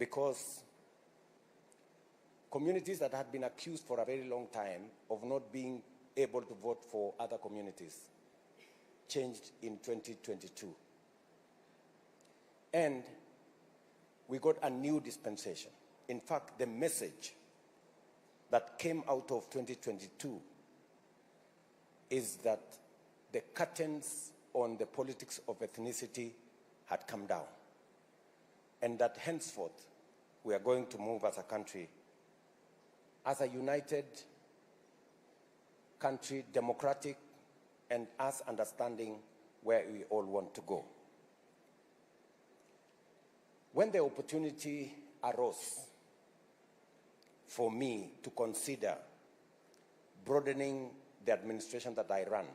because communities that had been accused for a very long time of not being able to vote for other communities changed in 2022. And we got a new dispensation. In fact, the message that came out of 2022 is that the curtains on the politics of ethnicity had come down, and that henceforth we are going to move as a country, as a united country, democratic, and us understanding where we all want to go. When the opportunity arose for me to consider broadening the administration that I run,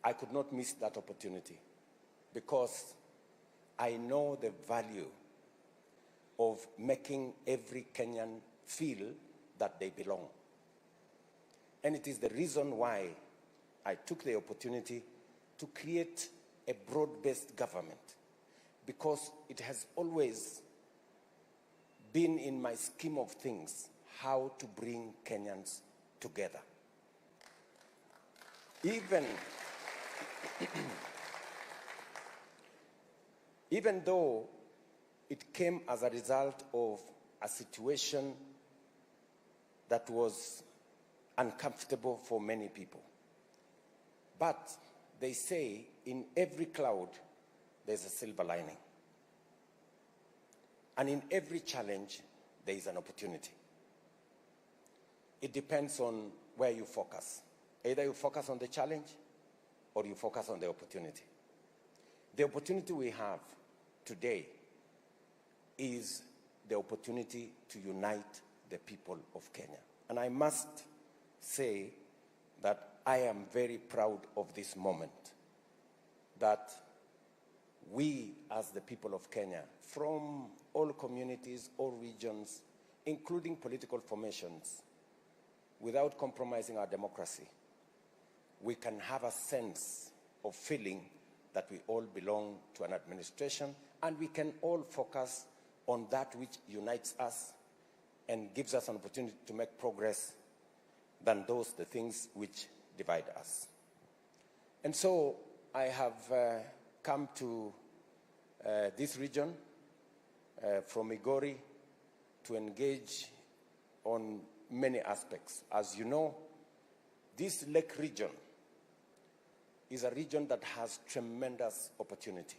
I could not miss that opportunity, because I know the value of making every Kenyan feel that they belong. And it is the reason why I took the opportunity to create a broad-based government, because it has always been in my scheme of things how to bring Kenyans together. Even though it came as a result of a situation that was uncomfortable for many people. But they say in every cloud there's a silver lining. And in every challenge there is an opportunity. It depends on where you focus. Either you focus on the challenge or you focus on the opportunity. The opportunity we have today is the opportunity to unite the people of Kenya. And I must say that I am very proud of this moment, that we as the people of Kenya, from all communities, all regions, including political formations, without compromising our democracy, we can have a sense of feeling that we all belong to an administration, and we can all focus on that which unites us and gives us an opportunity to make progress than the things which divide us. And so I have come to this region from Migori to engage on many aspects. As you know, this lake region is a region that has tremendous opportunity.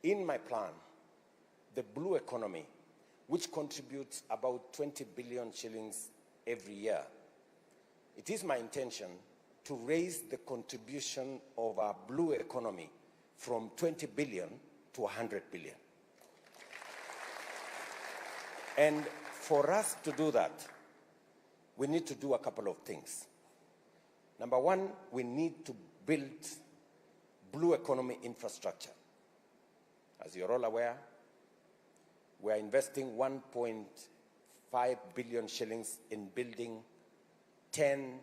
In my plan, the blue economy, which contributes about 20 billion shillings every year, it is my intention to raise the contribution of our blue economy from 20 billion to 100 billion. And for us to do that, we need to do a couple of things. Number one, we need to build blue economy infrastructure. As you're all aware, we are investing 1.5 billion shillings in building 10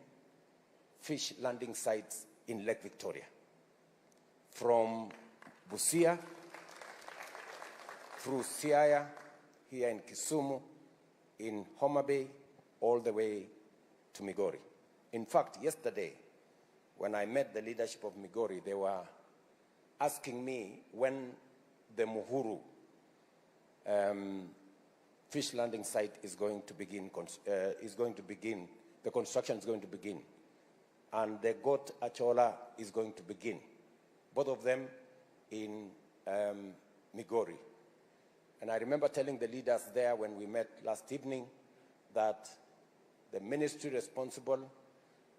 fish landing sites in Lake Victoria, from Busia through Siaya, here in Kisumu, in Homa Bay, all the way to Migori. In fact, yesterday, when I met the leadership of Migori, they were asking me when the Muhuru fish landing site is going to begin, the construction is going to begin. And the Got Achola is going to begin. Both of them in Migori. And I remember telling the leaders there when we met last evening that the ministry responsible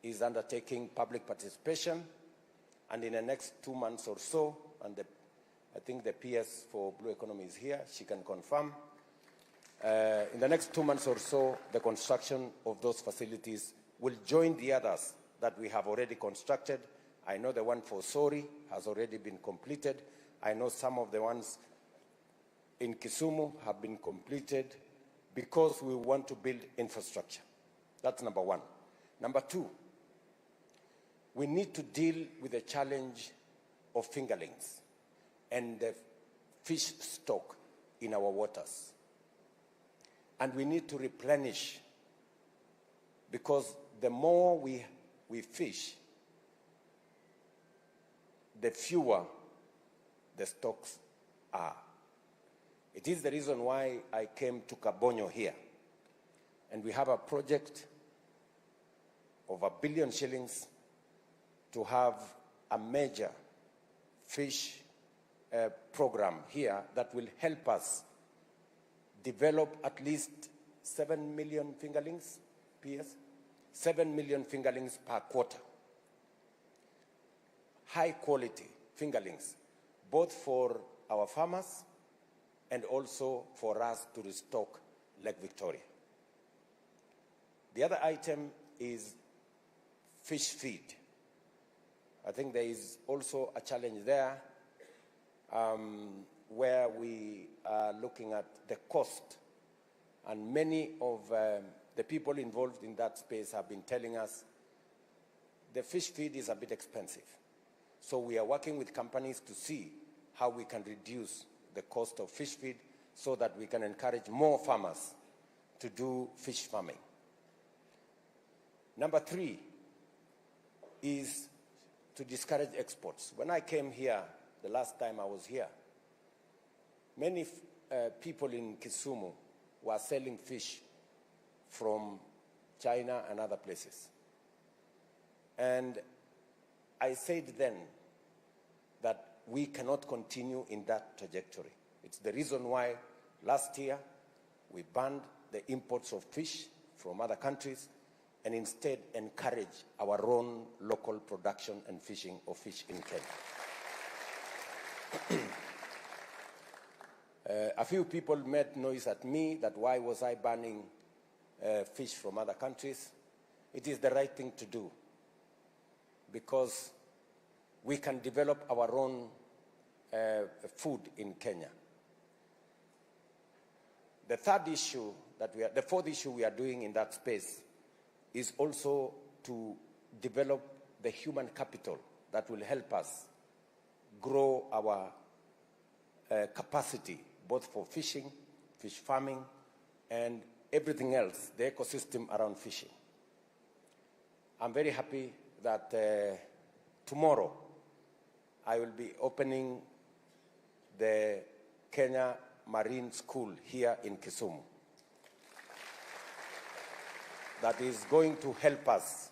is undertaking public participation, and in the next 2 months or so, and I think the PS for Blue Economy is here, she can confirm, in the next 2 months or so, the construction of those facilities will join the others that we have already constructed. I know the one for Sori has already been completed. I know some of the ones in Kisumu have been completed, because we want to build infrastructure. That's number one. Number two, we need to deal with the challenge of fingerlings. and the fish stock in our waters. And we need to replenish, because the more we fish, the fewer the stocks are. It is the reason why I came to Kabonyo here. And we have a project of R1 billion to have a major fish program here that will help us develop at least 7 million fingerlings, PS, 7 million fingerlings per quarter. High quality fingerlings, both for our farmers and also for us to restock Lake Victoria. The other item is fish feed. I think there is also a challenge there where we are looking at the cost, and many of the people involved in that space have been telling us the fish feed is a bit expensive. So we are working with companies to see how we can reduce the cost of fish feed so that we can encourage more farmers to do fish farming. Number 3 is to discourage exports. When I came here, the last time I was here, many people in Kisumu were selling fish from China and other places. And I said then that we cannot continue in that trajectory. It's the reason why last year we banned the imports of fish from other countries and instead encourage our own local production and fishing of fish in Kenya. A few people made noise at me that why was I banning fish from other countries. It is the right thing to do, because we can develop our own food in Kenya. The fourth issue we are doing in that space is also to develop the human capital that will help us grow our capacity, both for fishing, fish farming, and everything else, the ecosystem around fishing. I'm very happy that tomorrow I will be opening the Kenya Marine School here in Kisumu. That is going to help us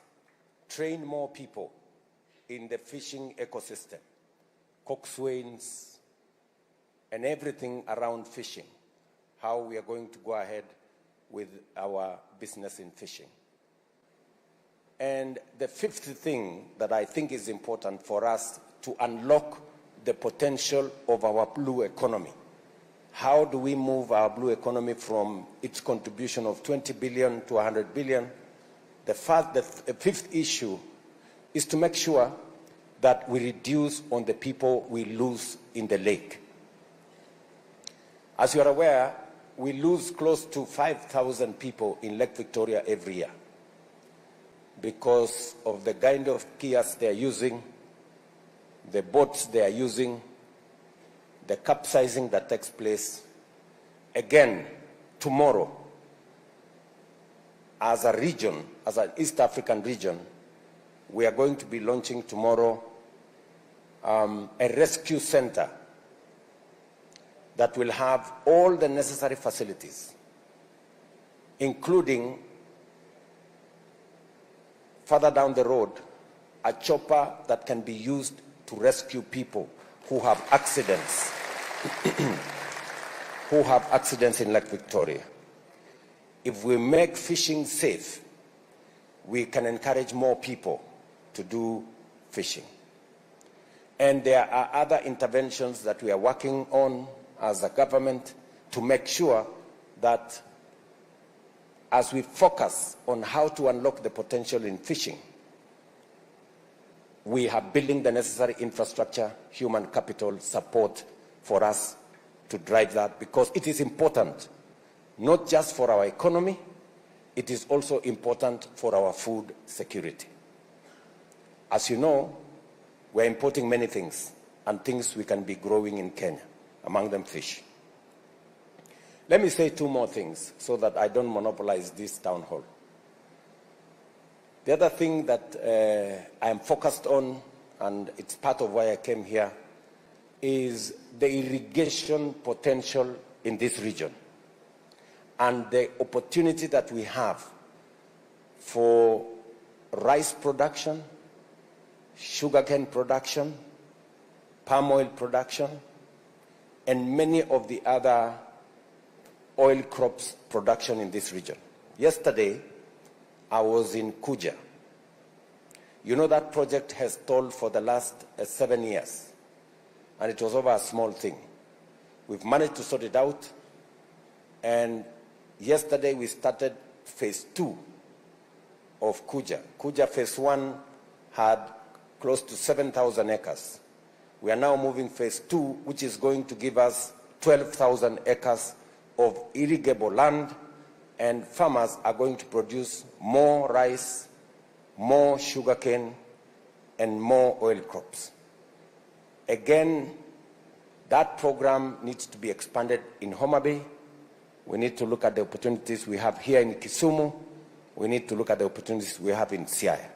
train more people in the fishing ecosystem, coxswains, and everything around fishing, how we are going to go ahead with our business in fishing. And the fifth thing that I think is important for us to unlock the potential of our blue economy. How do we move our blue economy from its contribution of 20 billion to 100 billion? The fifth issue is to make sure that we reduce on the people we lose in the lake. As you are aware, we lose close to 5,000 people in Lake Victoria every year because of the kind of kiosks they are using, the boats they are using, the capsizing that takes place. Again, tomorrow, as a region, as an East African region, we are going to be launching tomorrow a rescue center that will have all the necessary facilities, including, further down the road, a chopper that can be used to rescue people who have accidents, who have accidents in Lake Victoria. If we make fishing safe, we can encourage more people to do fishing. And there are other interventions that we are working on as a government to make sure that as we focus on how to unlock the potential in fishing, we are building the necessary infrastructure, human capital support for us to drive that, because it is important, not just for our economy, it is also important for our food security. As you know, we're importing many things, and things we can be growing in Kenya, among them fish. Let me say two more things so that I don't monopolize this town hall. The other thing that I am focused on, and it's part of why I came here, is the irrigation potential in this region and the opportunity that we have for rice production, sugarcane production, palm oil production, and many of the other oil crops production in this region. Yesterday, I was in Kuja. You know that project has stalled for the last 7 years, and it was over a small thing. We've managed to sort it out, and yesterday we started phase 2 of Kuja. Kuja phase 1 had close to 7,000 acres. We are now moving phase 2, which is going to give us 12,000 acres of irrigable land, and farmers are going to produce more rice, more sugarcane, and more oil crops. Again, that program needs to be expanded in Homa Bay. We need to look at the opportunities we have here in Kisumu. We need to look at the opportunities we have in Siaya.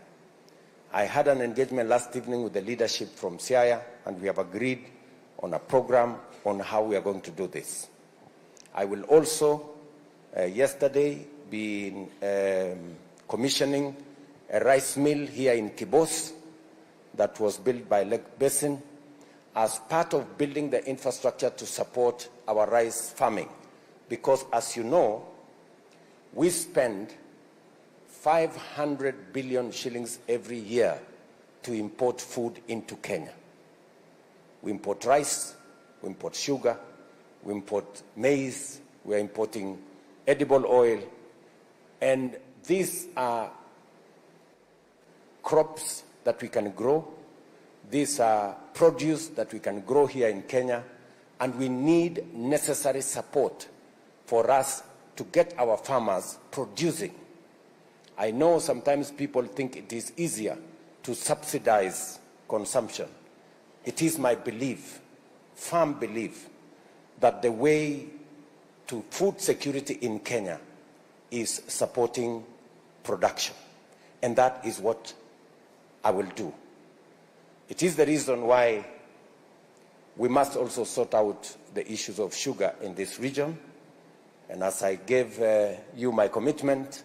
I had an engagement last evening with the leadership from Siaya, and we have agreed on a program on how we are going to do this. I will also, yesterday, be commissioning a rice mill here in Kibos that was built by Lake Basin as part of building the infrastructure to support our rice farming. Because, as you know, we spend 500 billion shillings every year to import food into Kenya. We import rice, we import sugar, we import maize, we are importing edible oil, and these are crops that we can grow. These are produce that we can grow here in Kenya, and we need necessary support for us to get our farmers producing. I know sometimes people think it is easier to subsidize consumption. It is my belief, firm belief, that the way to food security in Kenya is supporting production. And that is what I will do. It is the reason why we must also sort out the issues of sugar in this region. And as I gave you my commitment,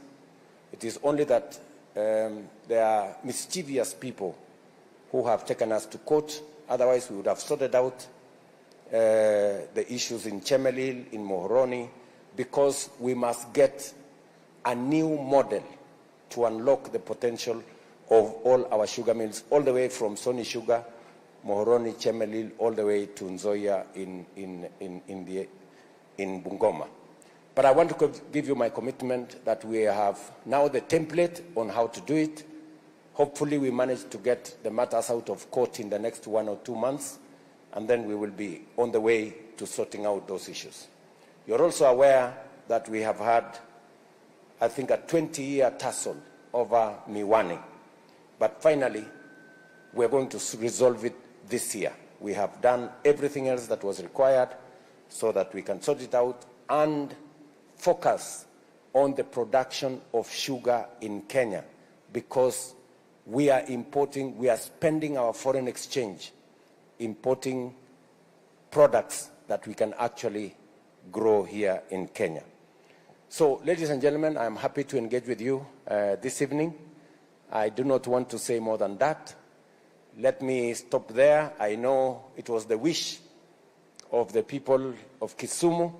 it is only that there are mischievous people who have taken us to court. Otherwise, we would have sorted out the issues in Chemelil, in Muhoroni, because we must get a new model to unlock the potential of all our sugar mills, all the way from Sony Sugar, Muhoroni, Chemelil, all the way to Nzoia in Bungoma. But I want to give you my commitment that we have now the template on how to do it. Hopefully we manage to get the matters out of court in the next 1 or 2 months, and then we will be on the way to sorting out those issues. You're also aware that we have had, I think, a 20-year tussle over Miwani. But finally, we're going to resolve it this year. We have done everything else that was required so that we can sort it out and focus on the production of sugar in Kenya, because we are importing, we are spending our foreign exchange importing products that we can actually grow here in Kenya. So, ladies and gentlemen, I am happy to engage with you this evening. I do not want to say more than that. Let me stop there. I know it was the wish of the people of Kisumu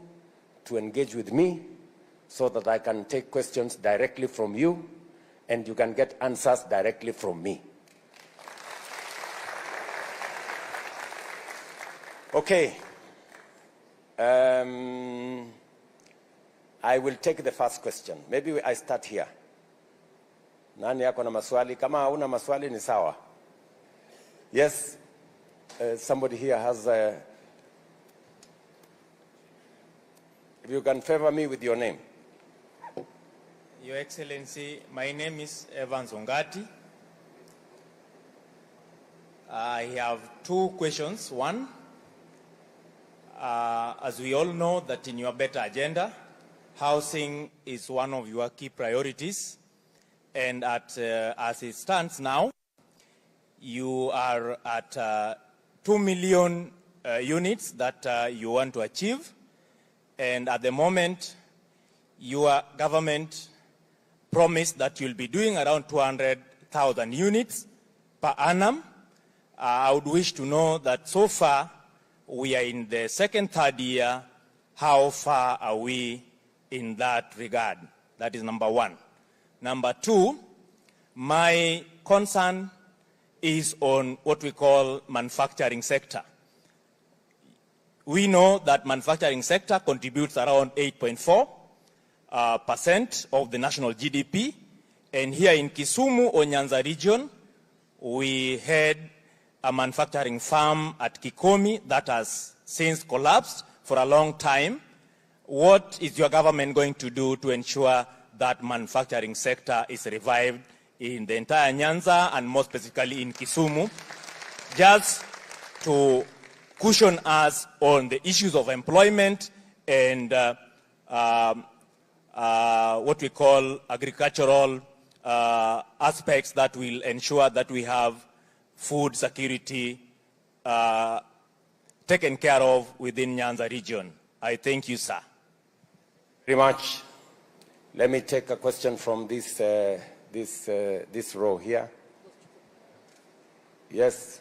to engage with me so that I can take questions directly from you and you can get answers directly from me. Okay. I will take the first question. Maybe I start here. Nani yako na maswali? Kama hauna maswali ni sawa. Yes, somebody here has if you can favor me with your name. Your Excellency, my name is Evans Ongati. I have two questions. One, as we all know that in your better agenda, housing is one of your key priorities. And as it stands now, you are at 2 million units that you want to achieve. And at the moment, your government promised that you'll be doing around 200,000 units per annum. I would wish to know that so far we are in the second, third year. How far are we in that regard? That is number one. Number two, my concern is on what we call manufacturing sector. We know that manufacturing sector contributes around 8.4% of the national GDP. And here in Kisumu or Nyanza region, we had a manufacturing farm at Kikomi that has since collapsed for a long time. What is your government going to do to ensure that manufacturing sector is revived in the entire Nyanza and more specifically in Kisumu, just to cushion us on the issues of employment and what we call agricultural aspects that will ensure that we have food security taken care of within Nyanza region? I thank you, sir. Very much. Let me take a question from this row here. Yes.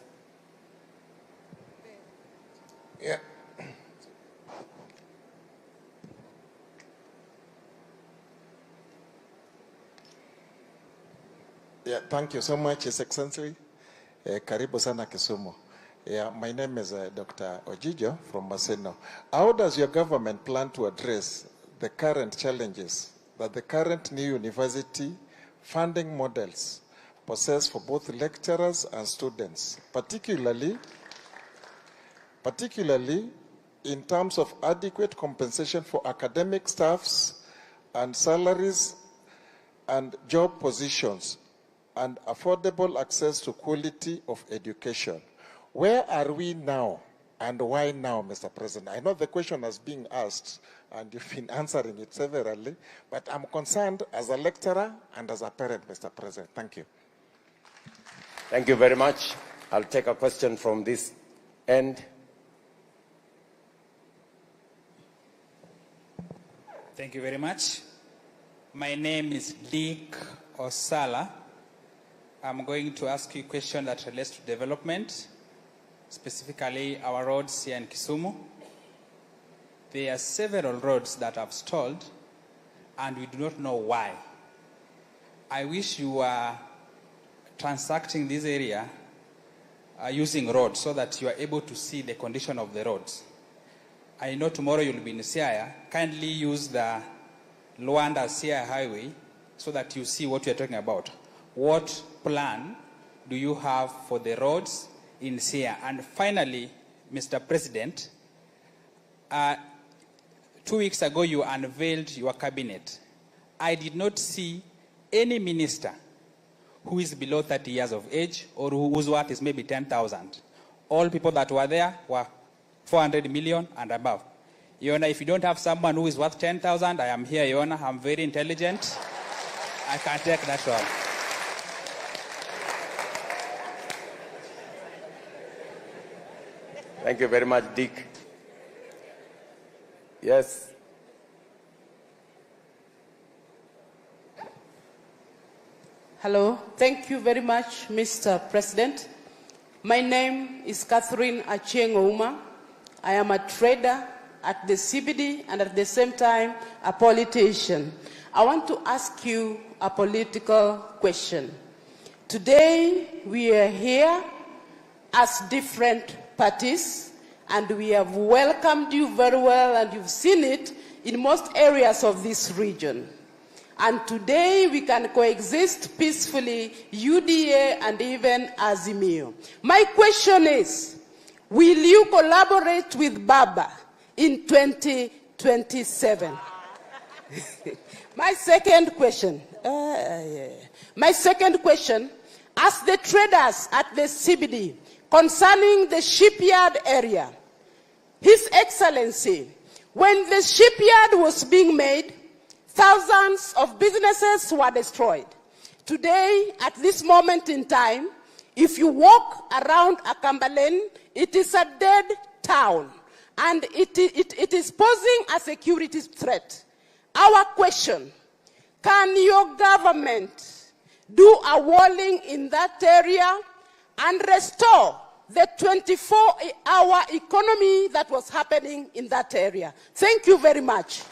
Yeah. Yeah, thank you so much, His Excellency. Karibu sana Kisumu. Yeah, my name is Dr. Ojijo from Maseno. How does your government plan to address the current challenges that the current new university funding models possess for both lecturers and students, particularly in terms of adequate compensation for academic staffs and salaries and job positions and affordable access to quality of education? Where are we now and why now, Mr. President? I know the question has been asked and you've been answering it severally, but I'm concerned as a lecturer and as a parent, Mr. President. Thank you. Thank you very much. I'll take a question from this end. Thank you very much. My name is Dick Osala. I'm going to ask you a question that relates to development, specifically our roads here in Kisumu. There are several roads that have stalled, and we do not know why. I wish you were transacting this area using roads so that you are able to see the condition of the roads. I know tomorrow you'll be in Siaya. Kindly use the Luanda-Siaya highway so that you see what we are talking about. What plan do you have for the roads in Siaya? And finally, Mr. President, 2 weeks ago you unveiled your cabinet. I did not see any minister who is below 30 years of age or whose worth is maybe 10,000. All people that were there were 400 million and above. Yona, if you don't have someone who is worth 10,000, I am here, Yona. I'm very intelligent. I can take that one. Thank you very much, Dick. Yes. Hello. Thank you very much, Mr. President. My name is Catherine Achieng Ouma. I am a trader at the CBD and at the same time a politician. I want to ask you a political question. Today we are here as different parties and we have welcomed you very well and you've seen it in most areas of this region. And today we can coexist peacefully, UDA and even Azimio. My question is, will you collaborate with Baba in 2027? My second question, as the traders at the CBD concerning the shipyard area. His Excellency, when the shipyard was being made, thousands of businesses were destroyed. Today, at this moment in time, if you walk around Akambalane, it is a dead town, and it is posing a security threat. Our question, can your government do a walling in that area and restore the 24-hour economy that was happening in that area? Thank you very much.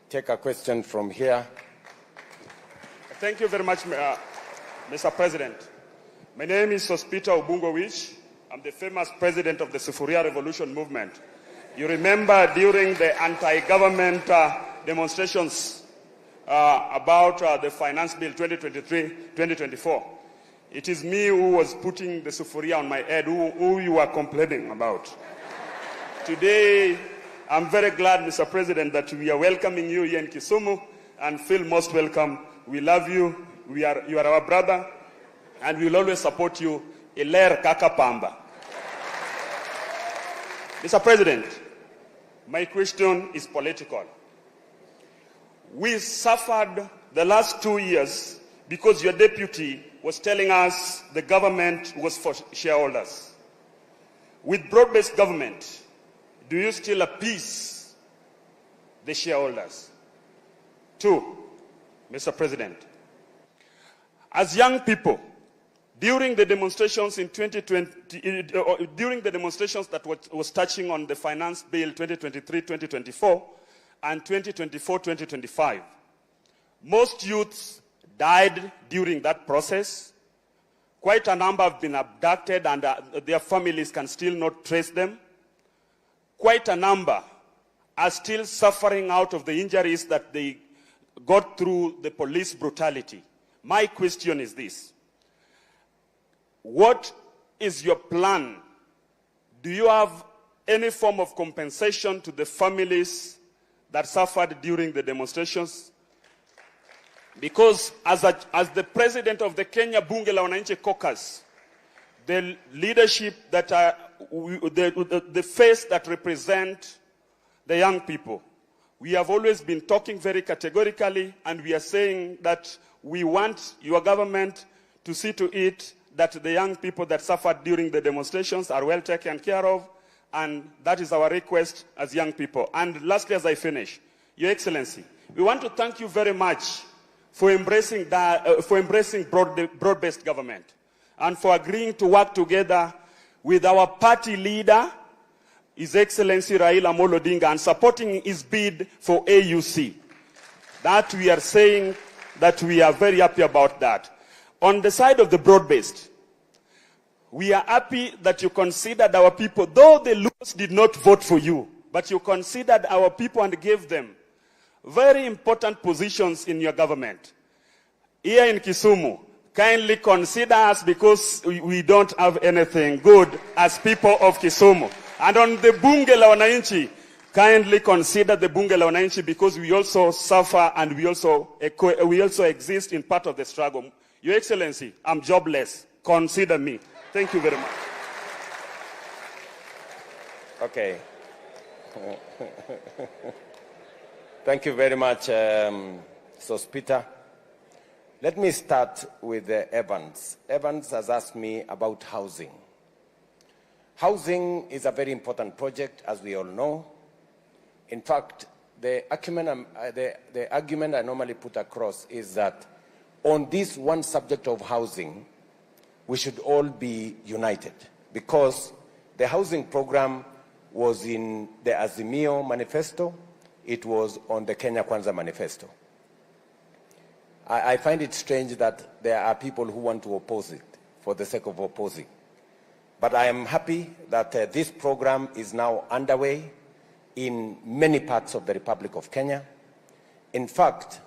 Take a question from here. Thank you very much, Mr. President. My name is Sospita Obungowich. I'm the famous president of the Sufuria Revolution movement. You remember during the anti-government demonstrations about the Finance Bill 2023-2024, it is me who was putting the Sufuria on my head, who you are complaining about. Today, I'm very glad, Mr. President, that we are welcoming you here in Kisumu, and feel most welcome. We love you. You are our brother, and we will always support you. Iler Kaka Pamba. Mr. President, my question is political. We suffered the last 2 years because your deputy was telling us the government was for shareholders. With broad-based government, do you still appease the shareholders? 2, Mr. President, as young people, during the demonstrations in 2020, during the demonstrations that was touching on the Finance Bill 2023-2024 and 2024-2025, most youths died during that process. Quite a number have been abducted, and their families can still not trace them. Quite a number are still suffering out of the injuries that they got through the police brutality. My question is this: what is your plan? Do you have any form of compensation to the families that suffered during the demonstrations? Because as the president of the Kenya Bunge la Wananchi Caucus, the leadership that are the face that represent the young people, we have always been talking very categorically, and we are saying that we want your government to see to it that the young people that suffered during the demonstrations are well taken care of, and that is our request as young people. And lastly, as I finish, Your Excellency, we want to thank you very much for embracing broad-based government, and for agreeing to work together with our party leader, His Excellency Raila Amolo Odinga, and supporting his bid for AUC. That we are saying that we are very happy about that. On the side of the broad-based, we are happy that you considered our people, though the Luos did not vote for you, but you considered our people and gave them very important positions in your government. Here in Kisumu, kindly consider us, because we don't have anything good as people of Kisumu. And on the Bunge la Wananchi, kindly consider the Bunge la Wananchi, because we also suffer and we also exist in part of the struggle. Your Excellency, I'm jobless. Consider me. Thank you very much. Okay. Thank you very much, Sospita. Let me start with Evans. Evans has asked me about housing. Housing is a very important project, as we all know. In fact, the argument I normally put across is that on this one subject of housing, we should all be united, because the housing program was in the Azimio manifesto. It was on the Kenya Kwanza manifesto. I find it strange that there are people who want to oppose it for the sake of opposing. But I am happy that this program is now underway in many parts of the Republic of Kenya. In fact,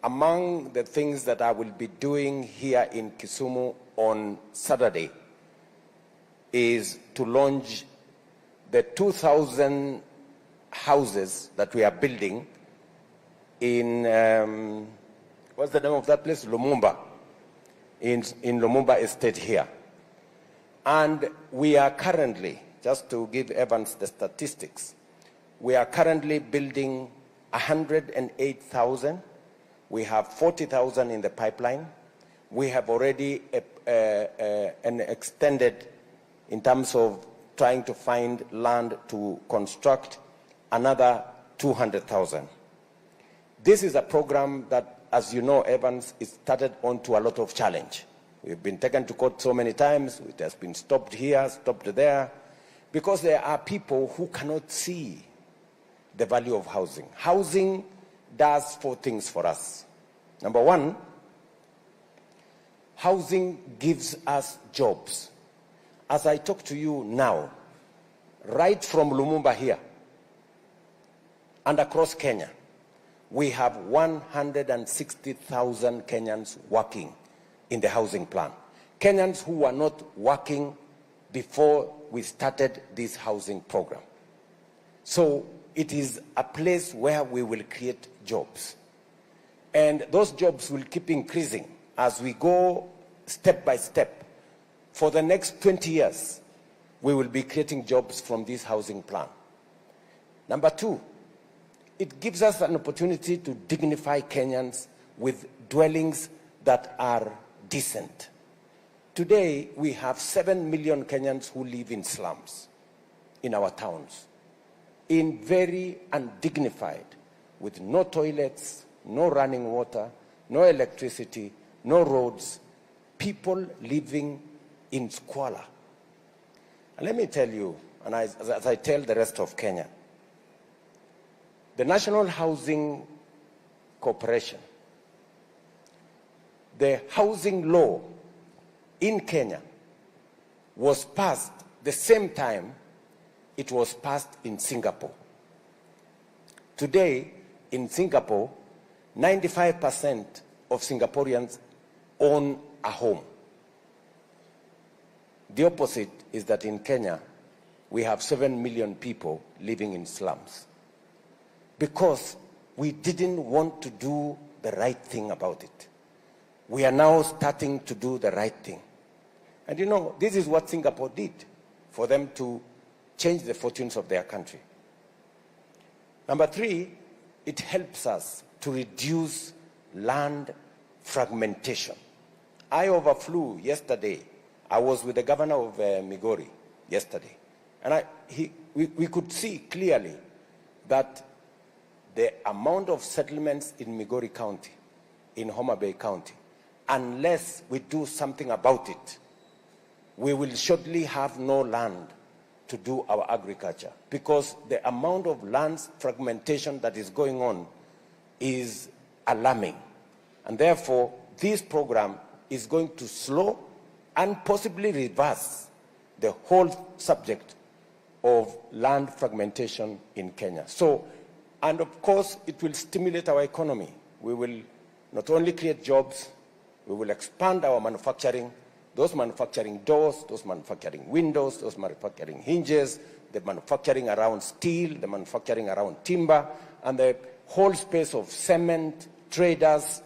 among the things that I will be doing here in Kisumu on Saturday is to launch the 2,000 houses that we are building in what's the name of that place? Lumumba, in Lumumba Estate here. And we are currently, just to give Evans the statistics, we are currently building 108,000. We have 40,000 in the pipeline. We have already an extended, in terms of trying to find land to construct, another 200,000. This is a program that, as you know, Evans, is started onto a lot of challenge. We've been taken to court so many times. It has been stopped here, stopped there, because there are people who cannot see the value of housing. Housing does 4 things for us. Number 1, housing gives us jobs. As I talk to you now, right from Lumumba here and across Kenya, we have 160,000 Kenyans working in the housing plan. Kenyans who were not working before we started this housing program. So it is a place where we will create jobs. And those jobs will keep increasing as we go step by step. For the next 20 years, we will be creating jobs from this housing plan. Number 2, it gives us an opportunity to dignify Kenyans with dwellings that are decent. Today, we have 7 million Kenyans who live in slums in our towns, in very undignified, with no toilets, no running water, no electricity, no roads, people living in squalor. And let me tell you, and as I tell the rest of Kenya, the National Housing Corporation, the housing law in Kenya was passed the same time it was passed in Singapore. Today, in Singapore, 95% of Singaporeans own a home. The opposite is that in Kenya, we have 7 million people living in slums because we didn't want to do the right thing about it. We are now starting to do the right thing. And you know, this is what Singapore did for them to change the fortunes of their country. Number 3, it helps us to reduce land fragmentation. I overflew yesterday. I was with the governor of Migori yesterday. And we could see clearly that the amount of settlements in Migori County, in Homa Bay County, unless we do something about it, we will shortly have no land to do our agriculture, because the amount of land fragmentation that is going on is alarming. And therefore, this program is going to slow and possibly reverse the whole subject of land fragmentation in Kenya. So, and of course, it will stimulate our economy. We will not only create jobs, we will expand our manufacturing, those manufacturing doors, those manufacturing windows, those manufacturing hinges, the manufacturing around steel, the manufacturing around timber, and the whole space of cement, traders,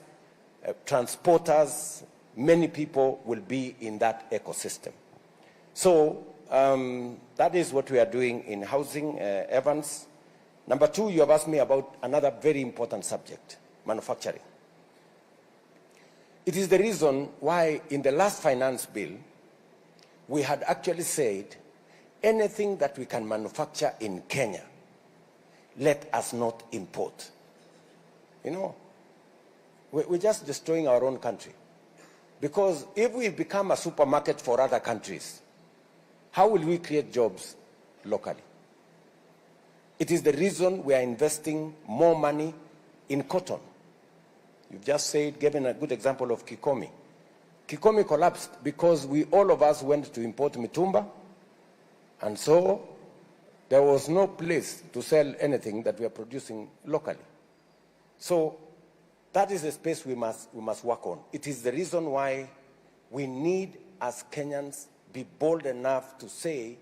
transporters. Many people will be in that ecosystem. So that is what we are doing in housing, Evans. Number 2, you have asked me about another very important subject, manufacturing. It is the reason why in the last finance bill, we had actually said, anything that we can manufacture in Kenya, let us not import. You know, we're just destroying our own country. Because if we become a supermarket for other countries, how will we create jobs locally? It is the reason we are investing more money in cotton. You've just said, given a good example of Kikomi. Kikomi collapsed because all of us went to import mitumba, and so there was no place to sell anything that we are producing locally. So that is the space we must work on. It is the reason why we need, as Kenyans, be bold enough to say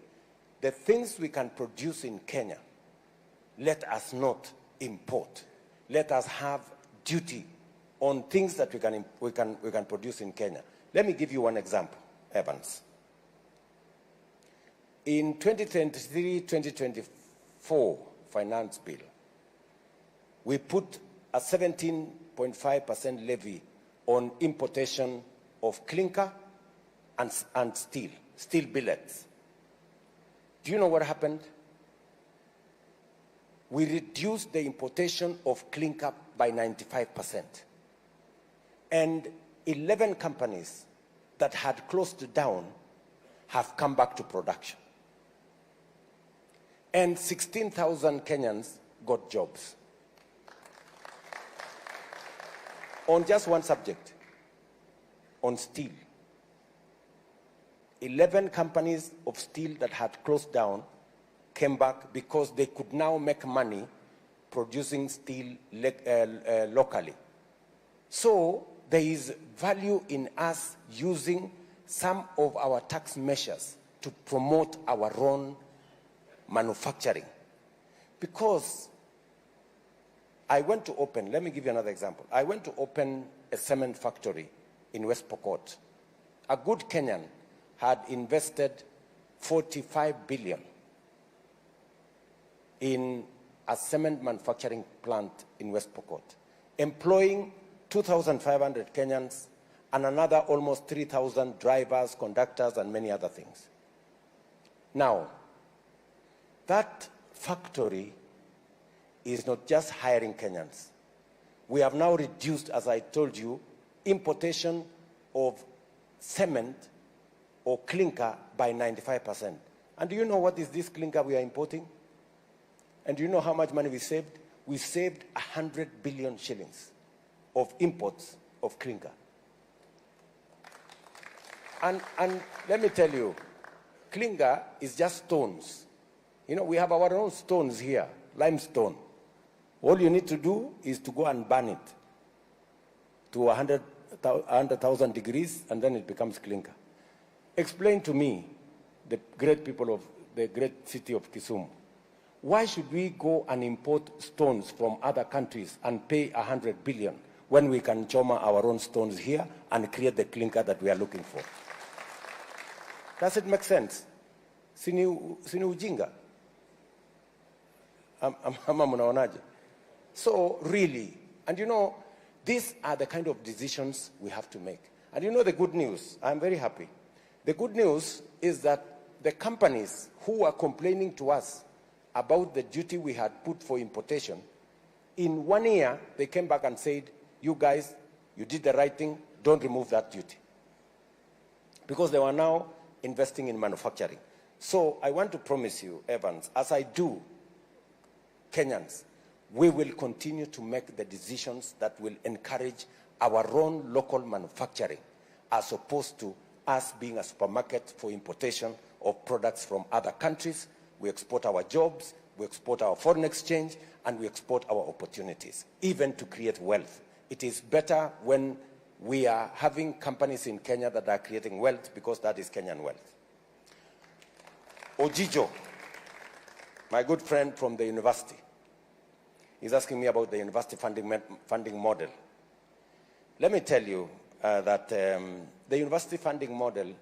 the things we can produce in Kenya, let us not import. Let us have duty on things that we can produce in Kenya. Let me give you one example, Evans. In 2023-2024 finance bill, we put a 17.5% levy on importation of clinker and steel billets. Do you know what happened? We reduced the importation of clinker by 95%. And 11 companies that had closed down have come back to production. And 16,000 Kenyans got jobs. On just one subject, on steel. 11 companies of steel that had closed down came back because they could now make money producing steel locally. So there is value in us using some of our tax measures to promote our own manufacturing. Because I went to open, let me give you another example. I went to open a cement factory in West Pokot. A good Kenyan had invested 45 billion in a cement manufacturing plant in West Pokot, employing 2,500 Kenyans and another almost 3,000 drivers, conductors, and many other things. Now, that factory is not just hiring Kenyans. We have now reduced, as I told you, importation of cement or clinker by 95%. And do you know what is this clinker we are importing? And do you know how much money we saved? We saved 100 billion shillings of imports of clinker. And let me tell you, clinker is just stones. You know, we have our own stones here, limestone. All you need to do is to go and burn it to 100,000 degrees, and then it becomes clinker. Explain to me, the great people of the great city of Kisumu, why should we go and import stones from other countries and pay 100 billion when we can choma our own stones here and create the clinker that we are looking for? Does it make sense? Sini ujinga? Ama mnaonaje? So really, and you know, these are the kind of decisions we have to make. And you know the good news, I'm very happy. The good news is that the companies who are complaining to us about the duty we had put for importation, in 1 year, they came back and said, you guys, you did the right thing, don't remove that duty. Because they were now investing in manufacturing. So I want to promise you, Evans, as I do, Kenyans, we will continue to make the decisions that will encourage our own local manufacturing, as opposed to us being a supermarket for importation of products from other countries. We export our jobs, we export our foreign exchange, and we export our opportunities, even to create wealth. It is better when we are having companies in Kenya that are creating wealth, because that is Kenyan wealth. Ojijo, my good friend from the university, is asking me about the university funding model. Let me tell you that the university funding model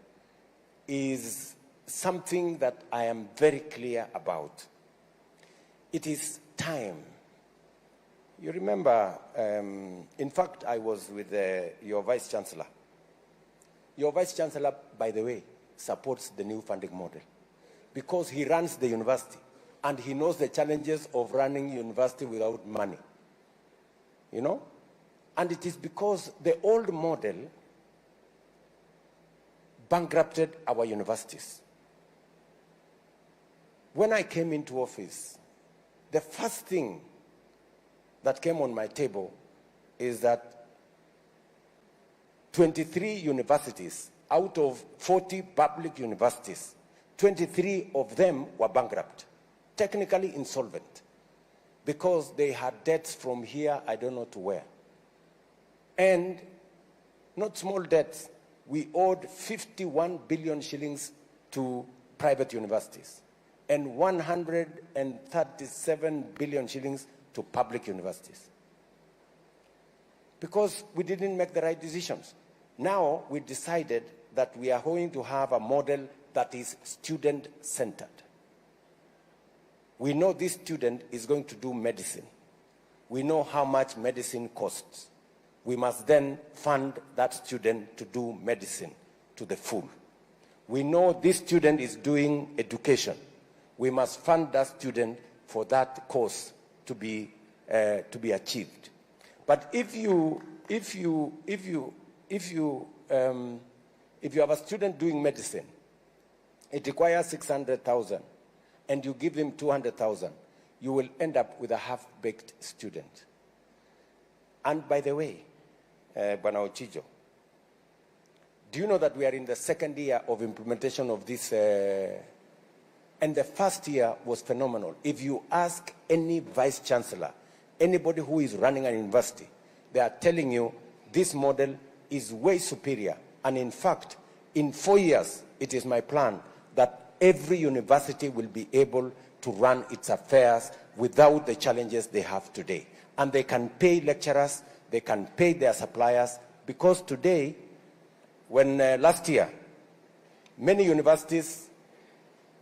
is something that I am very clear about. It is time. You remember, in fact, I was with your Vice Chancellor. Your Vice Chancellor, by the way, supports the new funding model because he runs the university and he knows the challenges of running university without money. You know? And it is because the old model bankrupted our universities. When I came into office, the first thing that came on my table is that 23 universities out of 40 public universities, 23 of them were bankrupt, technically insolvent, because they had debts from here, I don't know to where. And not small debts. We owed 51 billion shillings to private universities and 137 billion shillings to public universities. because we didn't make the right decisions. Now we decided that we are going to have a model that is student-centered. We know this student is going to do medicine. We know how much medicine costs. We must then fund that student to do medicine to the full. We know this student is doing education. We must fund that student for that course to be achieved. But if you have a student doing medicine, it requires 600,000, and you give him 200,000, you will end up with a half-baked student. And by the way, Bwana Ochijo, do you know that we are in the second year of implementation of this? And the first year was phenomenal. If you ask any vice chancellor, anybody who is running an university, they are telling you this model is way superior. And in fact, in 4 years, it is my plan that every university will be able to run its affairs without the challenges they have today. And they can pay lecturers, they can pay their suppliers, because today, when last year, many universities,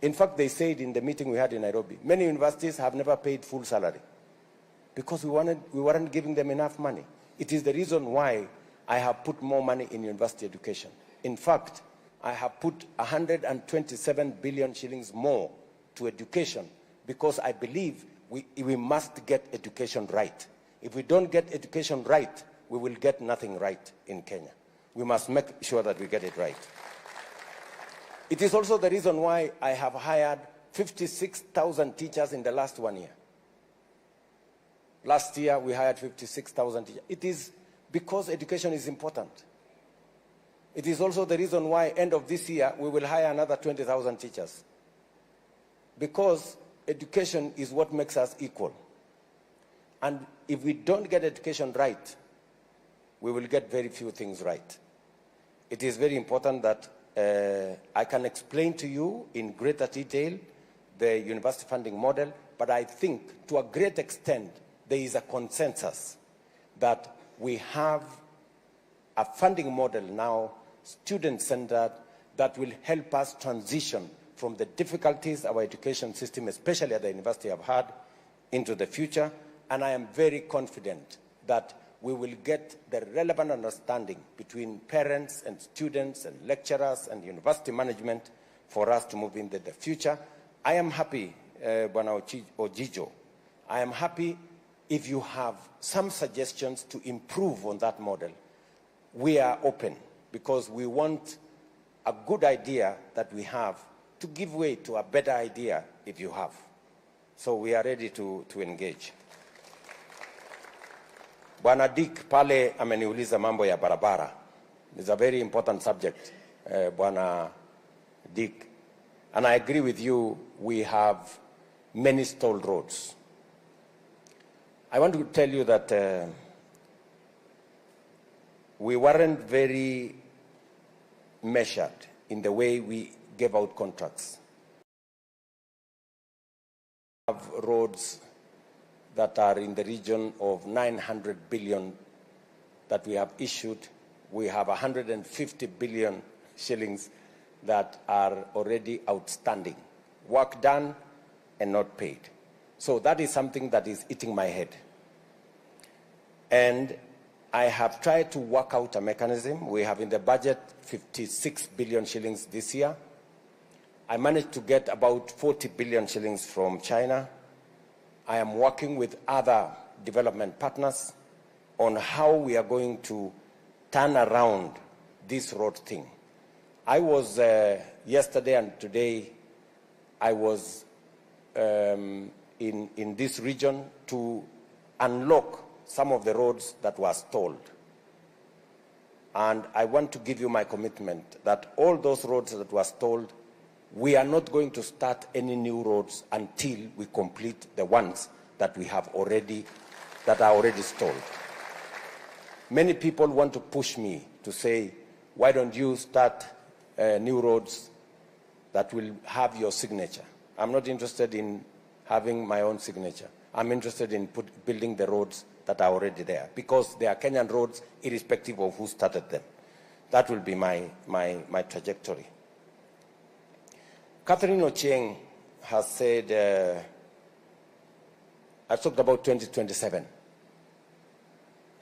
in fact, they said in the meeting we had in Nairobi, many universities have never paid full salary because we weren't giving them enough money. It is the reason why I have put more money in university education. In fact, I have put 127 billion shillings more to education because I believe we must get education right. If we don't get education right, we will get nothing right in Kenya. We must make sure that we get it right. It is also the reason why I have hired 56,000 teachers in the last 1 year. Last year, we hired 56,000 teachers. It is because education is important. It is also the reason why, end of this year, we will hire another 20,000 teachers. Because education is what makes us equal. And if we don't get education right, we will get very few things right. It is very important that I can explain to you in greater detail the university funding model, but I think to a great extent there is a consensus that we have a funding model now, student-centered, that will help us transition from the difficulties our education system, especially at the university, have had into the future. And I am very confident that we will get the relevant understanding between parents and students and lecturers and university management for us to move into the future. I am happy, Bwana Ojijo, I am happy if you have some suggestions to improve on that model. We are open because we want a good idea that we have to give way to a better idea if you have. So we are ready to engage. Bwana Dick pale ameniuliza mambo ya barabara. It's a very important subject, Bwana Dick. And I agree with you, we have many stalled roads. I want to tell you that we weren't very measured in the way we gave out contracts. We have roads that are in the region of 900 billion that we have issued. We have 150 billion shillings that are already outstanding, work done and not paid. So that is something that is eating my head. And I have tried to work out a mechanism. We have in the budget 56 billion shillings this year. I managed to get about 40 billion shillings from China. I am working with other development partners on how we are going to turn around this road thing. I was, yesterday and today, I was in this region to unlock some of the roads that were stalled. And I want to give you my commitment that all those roads that were stalled, we are not going to start any new roads until we complete the ones that we have already, that are already stalled. Many people want to push me to say, why don't you start new roads that will have your signature? I'm not interested in having my own signature. I'm interested in building the roads that that are already there, because they are Kenyan roads irrespective of who started them. That will be my trajectory. Catherine Ochieng has said, I talked about 2027.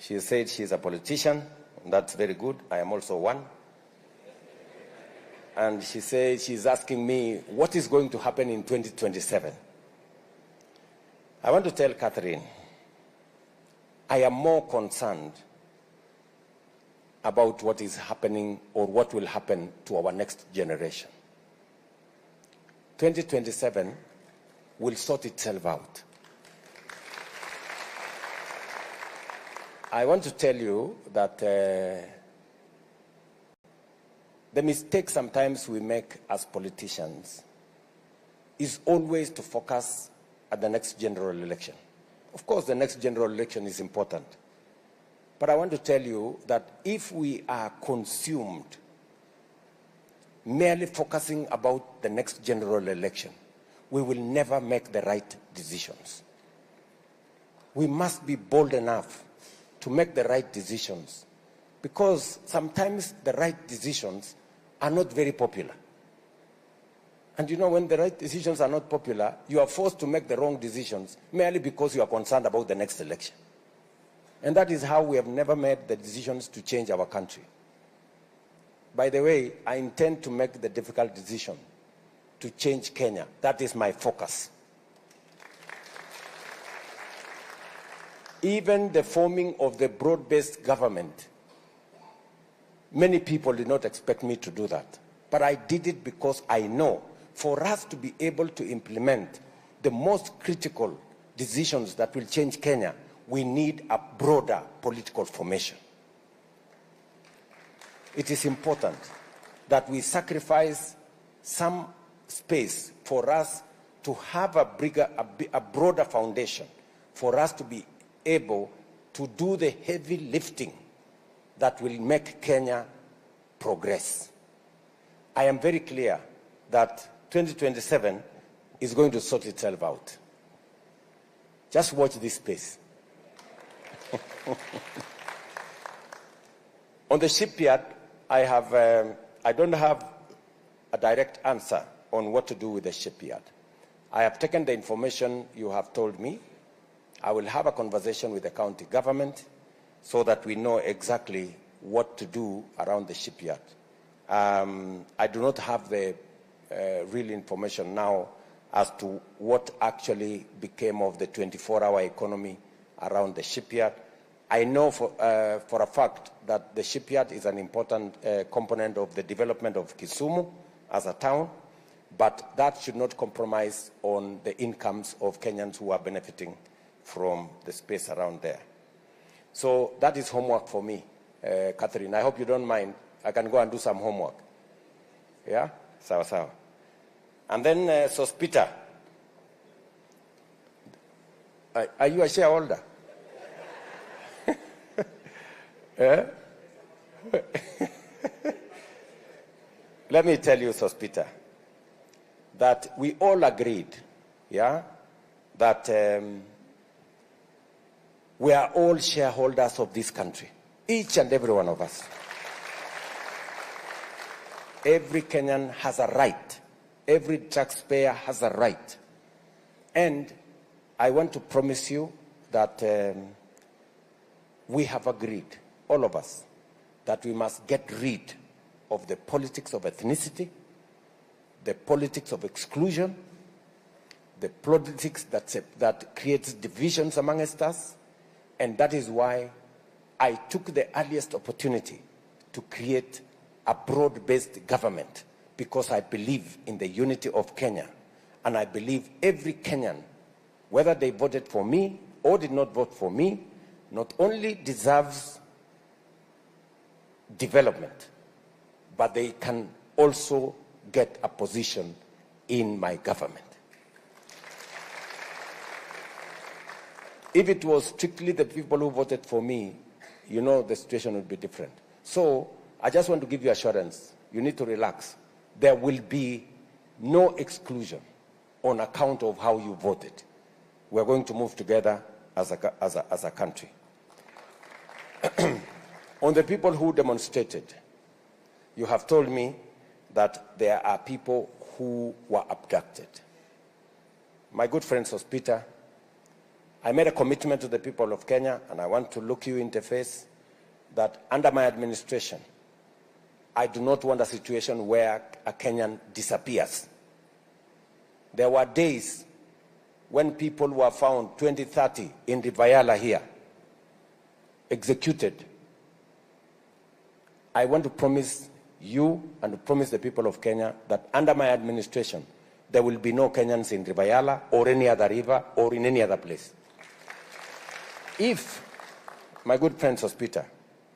She said she's a politician, and that's very good. I am also one. And she said she's asking me, what is going to happen in 2027? I want to tell Catherine, I am more concerned about what is happening or what will happen to our next generation. 2027 will sort itself out. I want to tell you that the mistake sometimes we make as politicians is always to focus at the next general election. Of course, the next general election is important. But I want to tell you that if we are consumed merely focusing about the next general election, we will never make the right decisions. We must be bold enough to make the right decisions, because sometimes the right decisions are not very popular. And you know, when the right decisions are not popular, you are forced to make the wrong decisions merely because you are concerned about the next election. And that is how we have never made the decisions to change our country. By the way, I intend to make the difficult decision to change Kenya. That is my focus. Even the forming of the broad-based government, many people did not expect me to do that. But I did it because I know for us to be able to implement the most critical decisions that will change Kenya, we need a broader political formation. It is important that we sacrifice some space for us to have a broader foundation, for us to be able to do the heavy lifting that will make Kenya progress. I am very clear that 2027 is going to sort itself out. Just watch this space. On the shipyard, I don't have a direct answer on what to do with the shipyard. I have taken the information you have told me. I will have a conversation with the county government so that we know exactly what to do around the shipyard. I do not have the real information now as to what actually became of the 24-hour economy around the shipyard. I know for a fact that the shipyard is an important component of the development of Kisumu as a town, but that should not compromise on the incomes of Kenyans who are benefiting from the space around there. So that is homework for me, Catherine. I hope you don't mind. I can go and do some homework. Yeah? Sawa sawa. And then Sospita. Are you a shareholder? Let me tell you, Sospita, that we all agreed, yeah, that we are all shareholders of this country, each and every one of us. Every Kenyan has a right. Every taxpayer has a right. And I want to promise you that we have agreed, all of us, that we must get rid of the politics of ethnicity, the politics of exclusion, the politics that creates divisions amongst us. And that is why I took the earliest opportunity to create a broad-based government, because I believe in the unity of Kenya. And I believe every Kenyan, whether they voted for me or did not vote for me, not only deserves development, but they can also get a position in my government. If it was strictly the people who voted for me, you know, the situation would be different. So I just want to give you assurance. You need to relax. There will be no exclusion on account of how you voted. We're going to move together as a country. On the people who demonstrated, you have told me that there are people who were abducted. My good friend Sospita, I made a commitment to the people of Kenya, and I want to look you in the face, that under my administration, I do not want a situation where a Kenyan disappears. There were days when people were found 20, 30 in the Vayala here, executed. I want to promise you and to promise the people of Kenya that under my administration, there will be no Kenyans in Rivayala or any other river or in any other place. If, my good friend Sospita,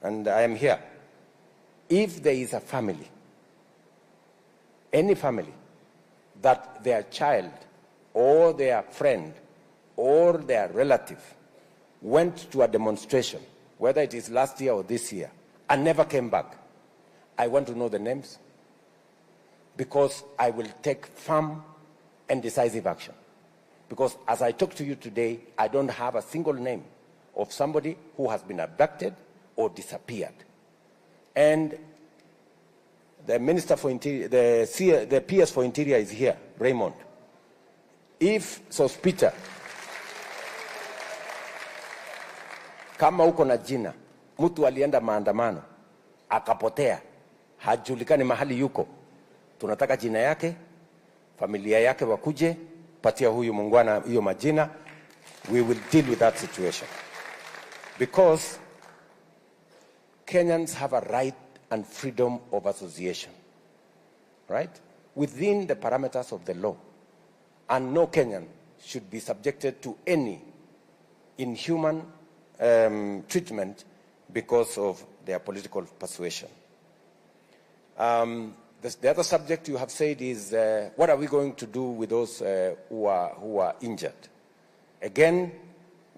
and I am here, if there is a family, any family, that their child or their friend or their relative went to a demonstration, whether it is last year or this year, and never came back, I want to know the names, because I will take firm and decisive action. Because as I talk to you today, I don't have a single name of somebody who has been abducted or disappeared. And the Minister for Interior, the PS for Interior is here, Raymond. If Sospita, kama uko na jina, mtu alienda maandamano, akapotea, hajulikani mahali yuko, tunataka jina yake, familia yake wakuje, patia huyu mungwana hiyo majina, we will deal with that situation. Because Kenyans have a right and freedom of association, right? Within the parameters of the law. And no Kenyan should be subjected to any inhuman treatment because of their political persuasion. The other subject you have said is, what are we going to do with those who are injured? Again,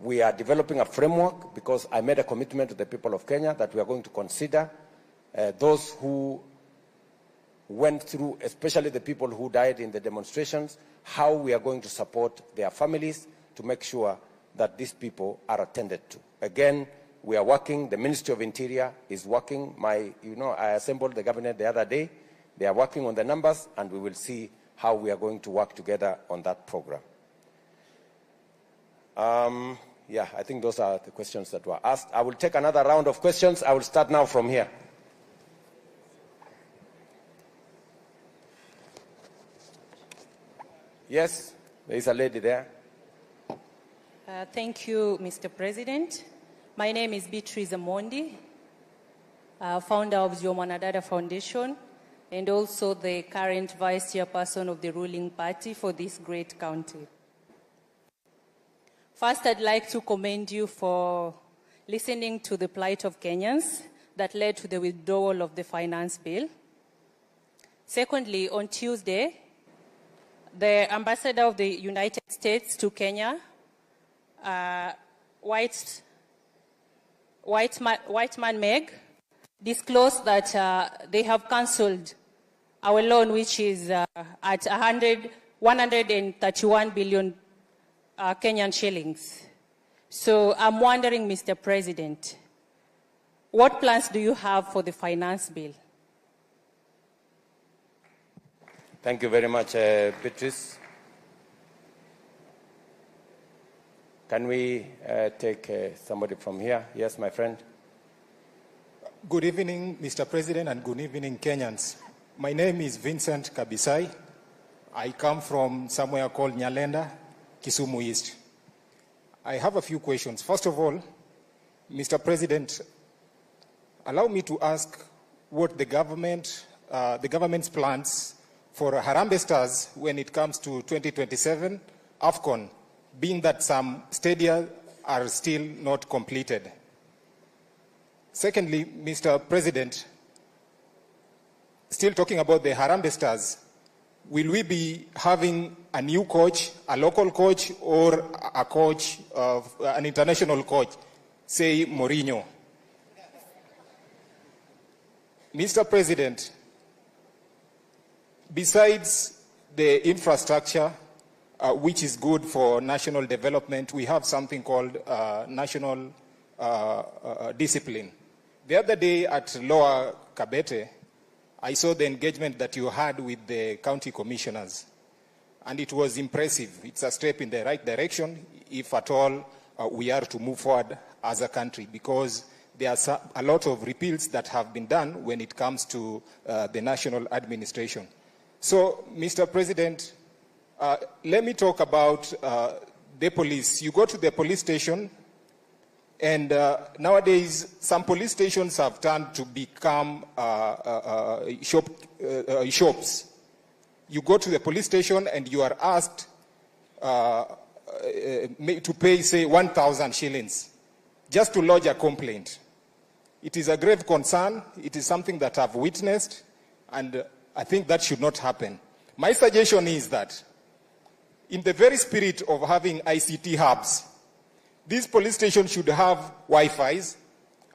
we are developing a framework because I made a commitment to the people of Kenya that we are going to consider those who went through, especially the people who died in the demonstrations, how we are going to support their families to make sure that these people are attended to. Again, we are working, the Ministry of Interior is working. I assembled the cabinet the other day. They are working on the numbers, and we will see how we are going to work together on that program. Yeah, I think those are the questions that were asked. I will take another round of questions. I will start now from here. Yes, there is a lady there. Thank you, Mr. President. My name is Beatrice Amondi, founder of Ziomanadada Foundation, and also the current vice chairperson of the ruling party for this great county. First, I'd like to commend you for listening to the plight of Kenyans that led to the withdrawal of the finance bill. Secondly, on Tuesday, the ambassador of the United States to Kenya, White Man Meg, disclosed that they have cancelled our loan, which is at 131 billion Kenyan shillings. So I'm wondering, Mr. President, what plans do you have for the finance bill? Thank you very much, Beatrice. Can we take somebody from here? Yes, my friend. Good evening, Mr. President, and good evening, Kenyans. My name is Vincent Kabisai. I come from somewhere called Nyalenda, Kisumu East. I have a few questions. First of all, Mr. President, allow me to ask what the government's plans for Harambee Stars when it comes to 2027 AFCON, being that some stadia are still not completed. Secondly, Mr. President, still talking about the Harambee Stars, will we be having a new coach, a local coach, or a coach, an international coach, say Mourinho? Mr. President, besides the infrastructure, which is good for national development, we have something called National discipline. The other day at Lower Kabete, I saw the engagement that you had with the county commissioners, and it was impressive. It's a step in the right direction, if at all we are to move forward as a country, because there are a lot of repeals that have been done when it comes to the national administration. So, Mr. President, let me talk about the police. You go to the police station, and nowadays, some police stations have turned to become shops. You go to the police station and you are asked to pay, say, 1,000 shillings just to lodge a complaint. It is a grave concern. It is something that I've witnessed, and I think that should not happen. My suggestion is that, in the very spirit of having ICT hubs, these police stations should have Wi-Fis,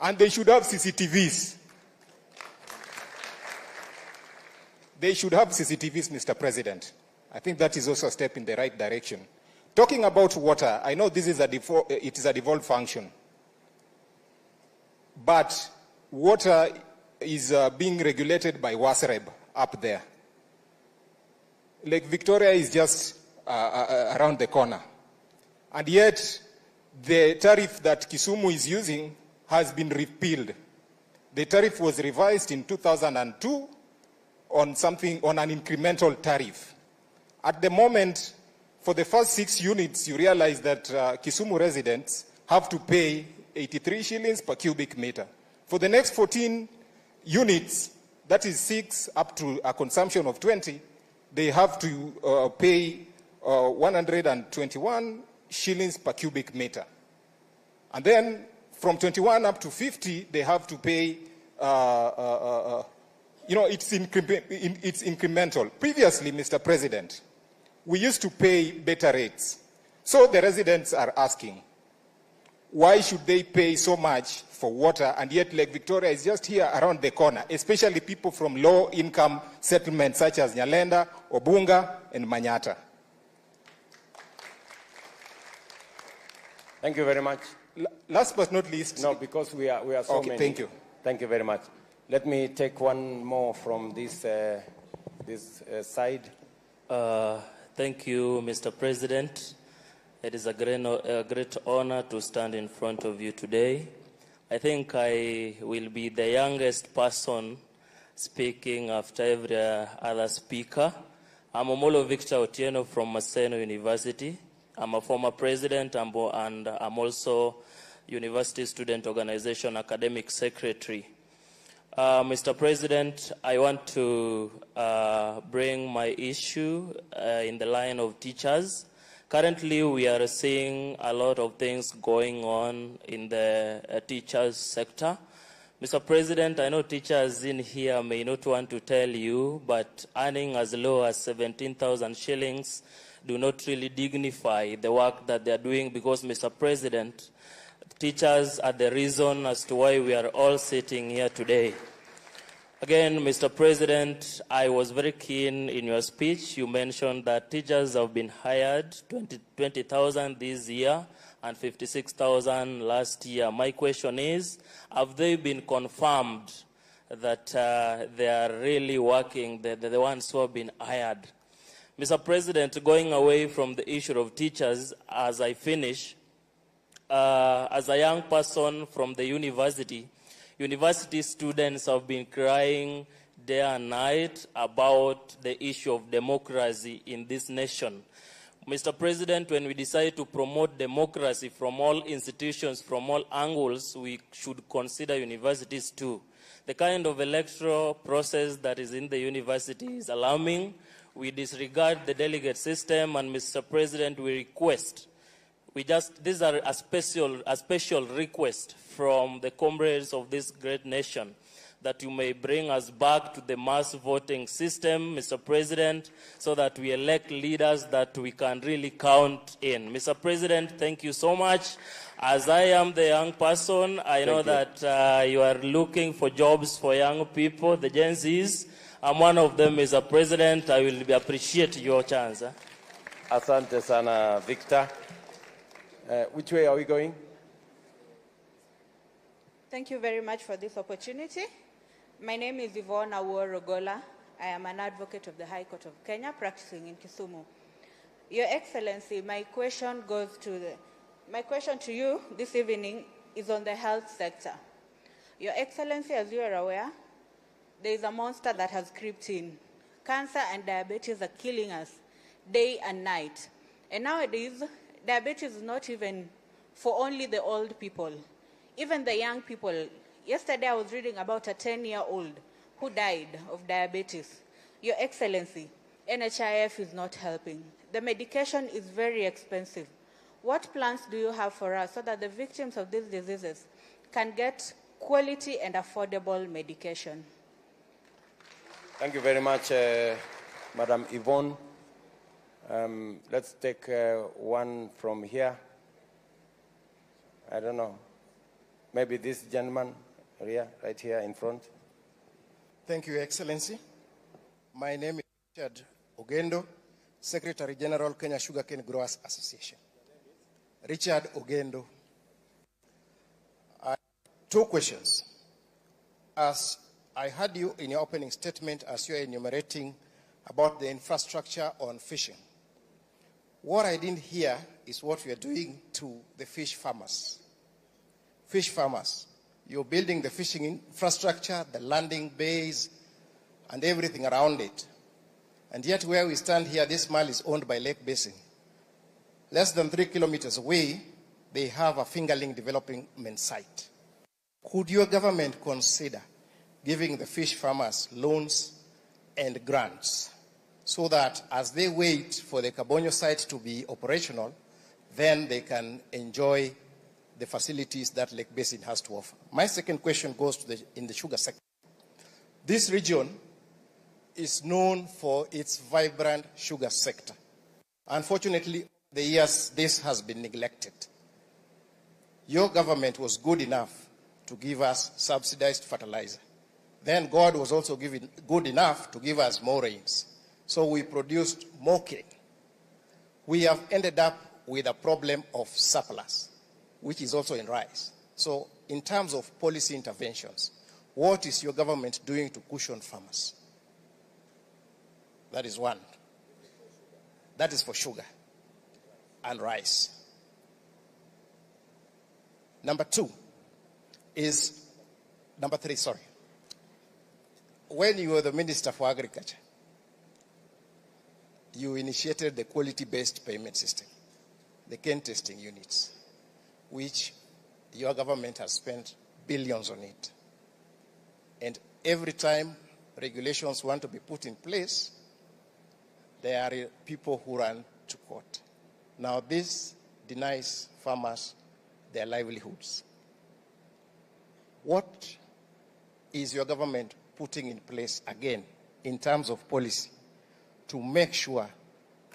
and they should have CCTVs. They should have CCTVs, Mr. President. I think that is also a step in the right direction. Talking about water, I know this is it is a devolved function. But water is being regulated by WASREB up there. Lake Victoria is just around the corner. And yet, the tariff that Kisumu is using has been repealed. The tariff was revised in 2002 on an incremental tariff. At the moment, for the first 6 units, you realize that Kisumu residents have to pay 83 shillings per cubic meter. For the next 14 units, that is 6 up to a consumption of 20, they have to pay 121 shillings per cubic meter. And then from 21 up to 50, they have to pay, it's incremental. Previously, Mr. President, we used to pay better rates. So the residents are asking, why should they pay so much for water, and yet Lake Victoria is just here around the corner, especially people from low-income settlements such as Nyalenda, Obunga, and Manyata? Thank you very much. Last but not least... No, because we are so many. Thank you. Thank you very much. Let me take one more from this side. Thank you, Mr. President. It is a great honor to stand in front of you today. I think I will be the youngest person speaking after every other speaker. I'm Omolo Victor Otieno from Maseno University. I'm a former president and I'm also University Student Organization Academic Secretary. Mr. President, I want to bring my issue in the line of teachers. Currently, we are seeing a lot of things going on in the teachers sector. Mr. President, I know teachers in here may not want to tell you, but earning as low as 17,000 shillings do not really dignify the work that they are doing, because, Mr. President, teachers are the reason as to why we are all sitting here today. Again, Mr. President, I was very keen in your speech. You mentioned that teachers have been hired, 20,000 this year and 56,000 last year. My question is, have they been confirmed that they are really working, the ones who have been hired? Mr. President, going away from the issue of teachers, as I finish, as a young person from the university students have been crying day and night about the issue of democracy in this nation. Mr. President, when we decide to promote democracy from all institutions, from all angles, we should consider universities too. The kind of electoral process that is in the university is alarming. We disregard the delegate system, and Mr. President, we request, these are a special request from the comrades of this great nation, that you may bring us back to the mass voting system, Mr. President, so that we elect leaders that we can really count in. Mr. President, thank you so much. As I am the young person, I know that you are looking for jobs for young people, the Gen Zs. I'm one of them, Mr. President. I will appreciate your chance. Asante sana, Victor. Which way are we going? Thank you very much for this opportunity. My name is Yvonne Awuor-Rogola. I am an advocate of the High Court of Kenya, practicing in Kisumu. Your Excellency, my question to you this evening is on the health sector. Your Excellency, as you are aware, there is a monster that has crept in. Cancer and diabetes are killing us day and night. And nowadays, diabetes is not even for only the old people, even the young people. Yesterday, I was reading about a 10-year-old who died of diabetes. Your Excellency, NHIF is not helping. The medication is very expensive. What plans do you have for us so that the victims of these diseases can get quality and affordable medication? Thank you very much, Madam Yvonne. Let's take one from here. I don't know. Maybe this gentleman here, right here in front. Thank you, Excellency. My name is Richard Ogendo, Secretary General, Kenya Sugarcane Growers Association. Richard Ogendo. Two questions. As I heard you in your opening statement as you are enumerating about the infrastructure on fishing. What I didn't hear is what we are doing to the fish farmers. Fish farmers, you're building the fishing infrastructure, the landing bays, and everything around it. And yet where we stand here, this mall is owned by Lake Basin. Less than 3 kilometers away, they have a fingerling development site. Could your government consider giving the fish farmers loans and grants so that as they wait for the Kabonyo site to be operational, then they can enjoy the facilities that Lake Basin has to offer? My second question goes to in the sugar sector. This region is known for its vibrant sugar sector. Unfortunately, over the years, this has been neglected. Your government was good enough to give us subsidized fertilizer. Then God was also good enough to give us more rains. So we produced more cane. We have ended up with a problem of surplus, which is also in rice. So in terms of policy interventions, what is your government doing to cushion farmers? That is one. That is for sugar and rice. Number three, sorry. When you were the Minister for Agriculture, you initiated the quality-based payment system, the cane testing units, which your government has spent billions on it. And every time regulations want to be put in place, there are people who run to court. Now this denies farmers their livelihoods. What is your government putting in place again in terms of policy to make sure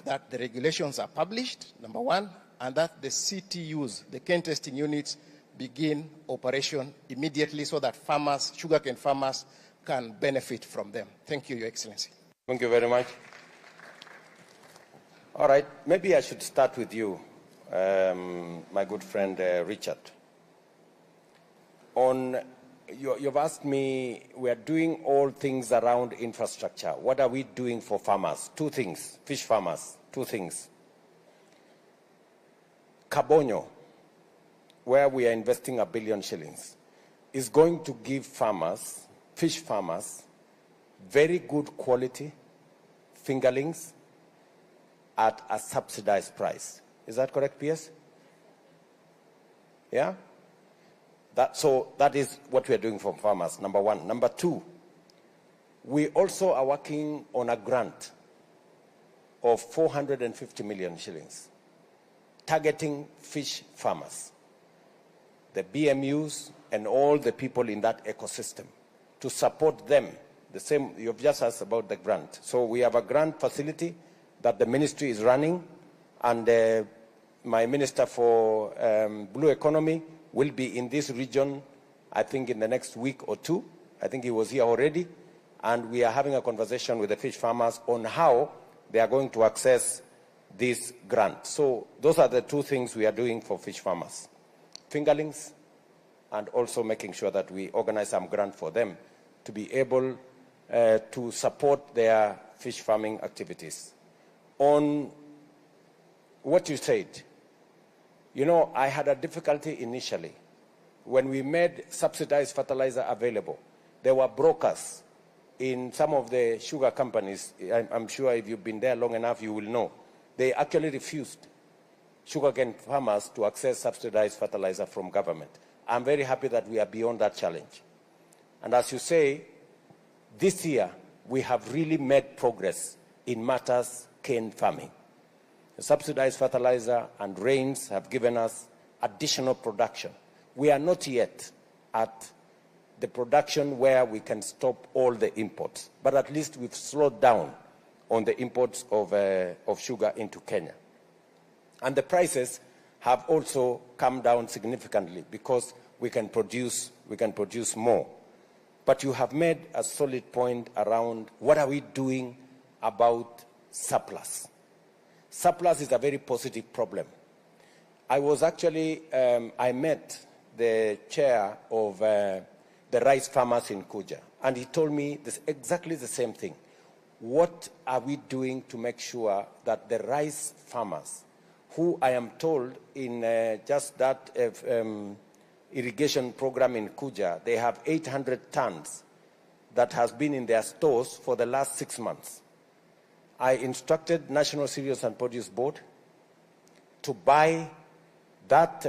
that the regulations are published, number one, and that the CTUs, the cane testing units, begin operation immediately so that farmers, sugarcane farmers, can benefit from them? Thank you, Your Excellency. Thank you very much. All right, maybe I should start with you, my good friend Richard. You've asked me, we are doing all things around infrastructure. What are we doing for farmers? Two things, fish farmers, two things. Kabonyo, where we are investing $1 billion shillings, is going to give farmers, fish farmers, very good quality fingerlings at a subsidized price. Is that correct, PS? Yeah? So that is what we are doing for farmers, number one. Number two, we also are working on a grant of 450 million shillings, targeting fish farmers, the BMUs and all the people in that ecosystem, to support them. The same, you've just asked about the grant. So we have a grant facility that the ministry is running, and my Minister for Blue Economy will be in this region, I think, in the next week or two. I think he was here already. And we are having a conversation with the fish farmers on how they are going to access this grant. So those are the two things we are doing for fish farmers: fingerlings and also making sure that we organize some grant for them to be able to support their fish farming activities. On what you said, you know, I had a difficulty initially. When we made subsidized fertilizer available, there were brokers in some of the sugar companies. I'm sure if you've been there long enough, you will know. They actually refused sugarcane farmers to access subsidized fertilizer from government. I'm very happy that we are beyond that challenge. And as you say, this year, we have really made progress in matters cane farming. The subsidized fertilizer and rains have given us additional production. We are not yet at the production where we can stop all the imports, but at least we've slowed down on the imports of sugar into Kenya. And the prices have also come down significantly because we can produce more. But you have made a solid point around what are we doing about surplus. Surplus is a very positive problem. I was actually, I met the chair of the rice farmers in Kuja, and he told me exactly the same thing. What are we doing to make sure that the rice farmers, who I am told in just that irrigation program in Kuja, they have 800 tons that has been in their stores for the last 6 months. I instructed National Cereals and Produce Board to buy that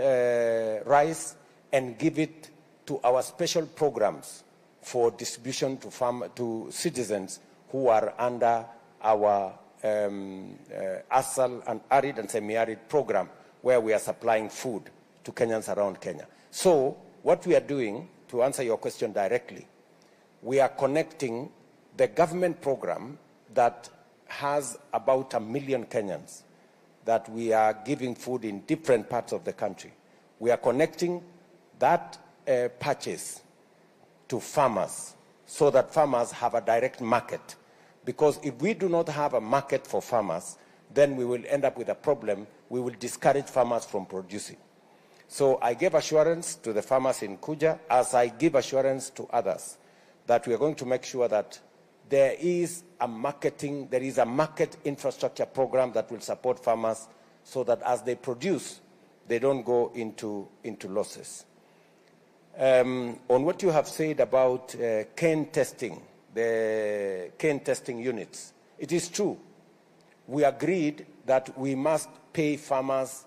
rice and give it to our special programs for distribution to citizens who are under our ASAL and arid and semi-arid program, where we are supplying food to Kenyans around Kenya. So what we are doing, to answer your question directly, we are connecting the government program that has about 1 million Kenyans that we are giving food in different parts of the country. We are connecting that purchase to farmers so that farmers have a direct market. Because if we do not have a market for farmers, then we will end up with a problem. We will discourage farmers from producing. So I gave assurance to the farmers in Kuja, as I give assurance to others, that we are going to make sure that there is a market infrastructure program that will support farmers so that as they produce, they don't go into losses. On what you have said about cane testing, the cane testing units, it is true. We agreed that we must pay farmers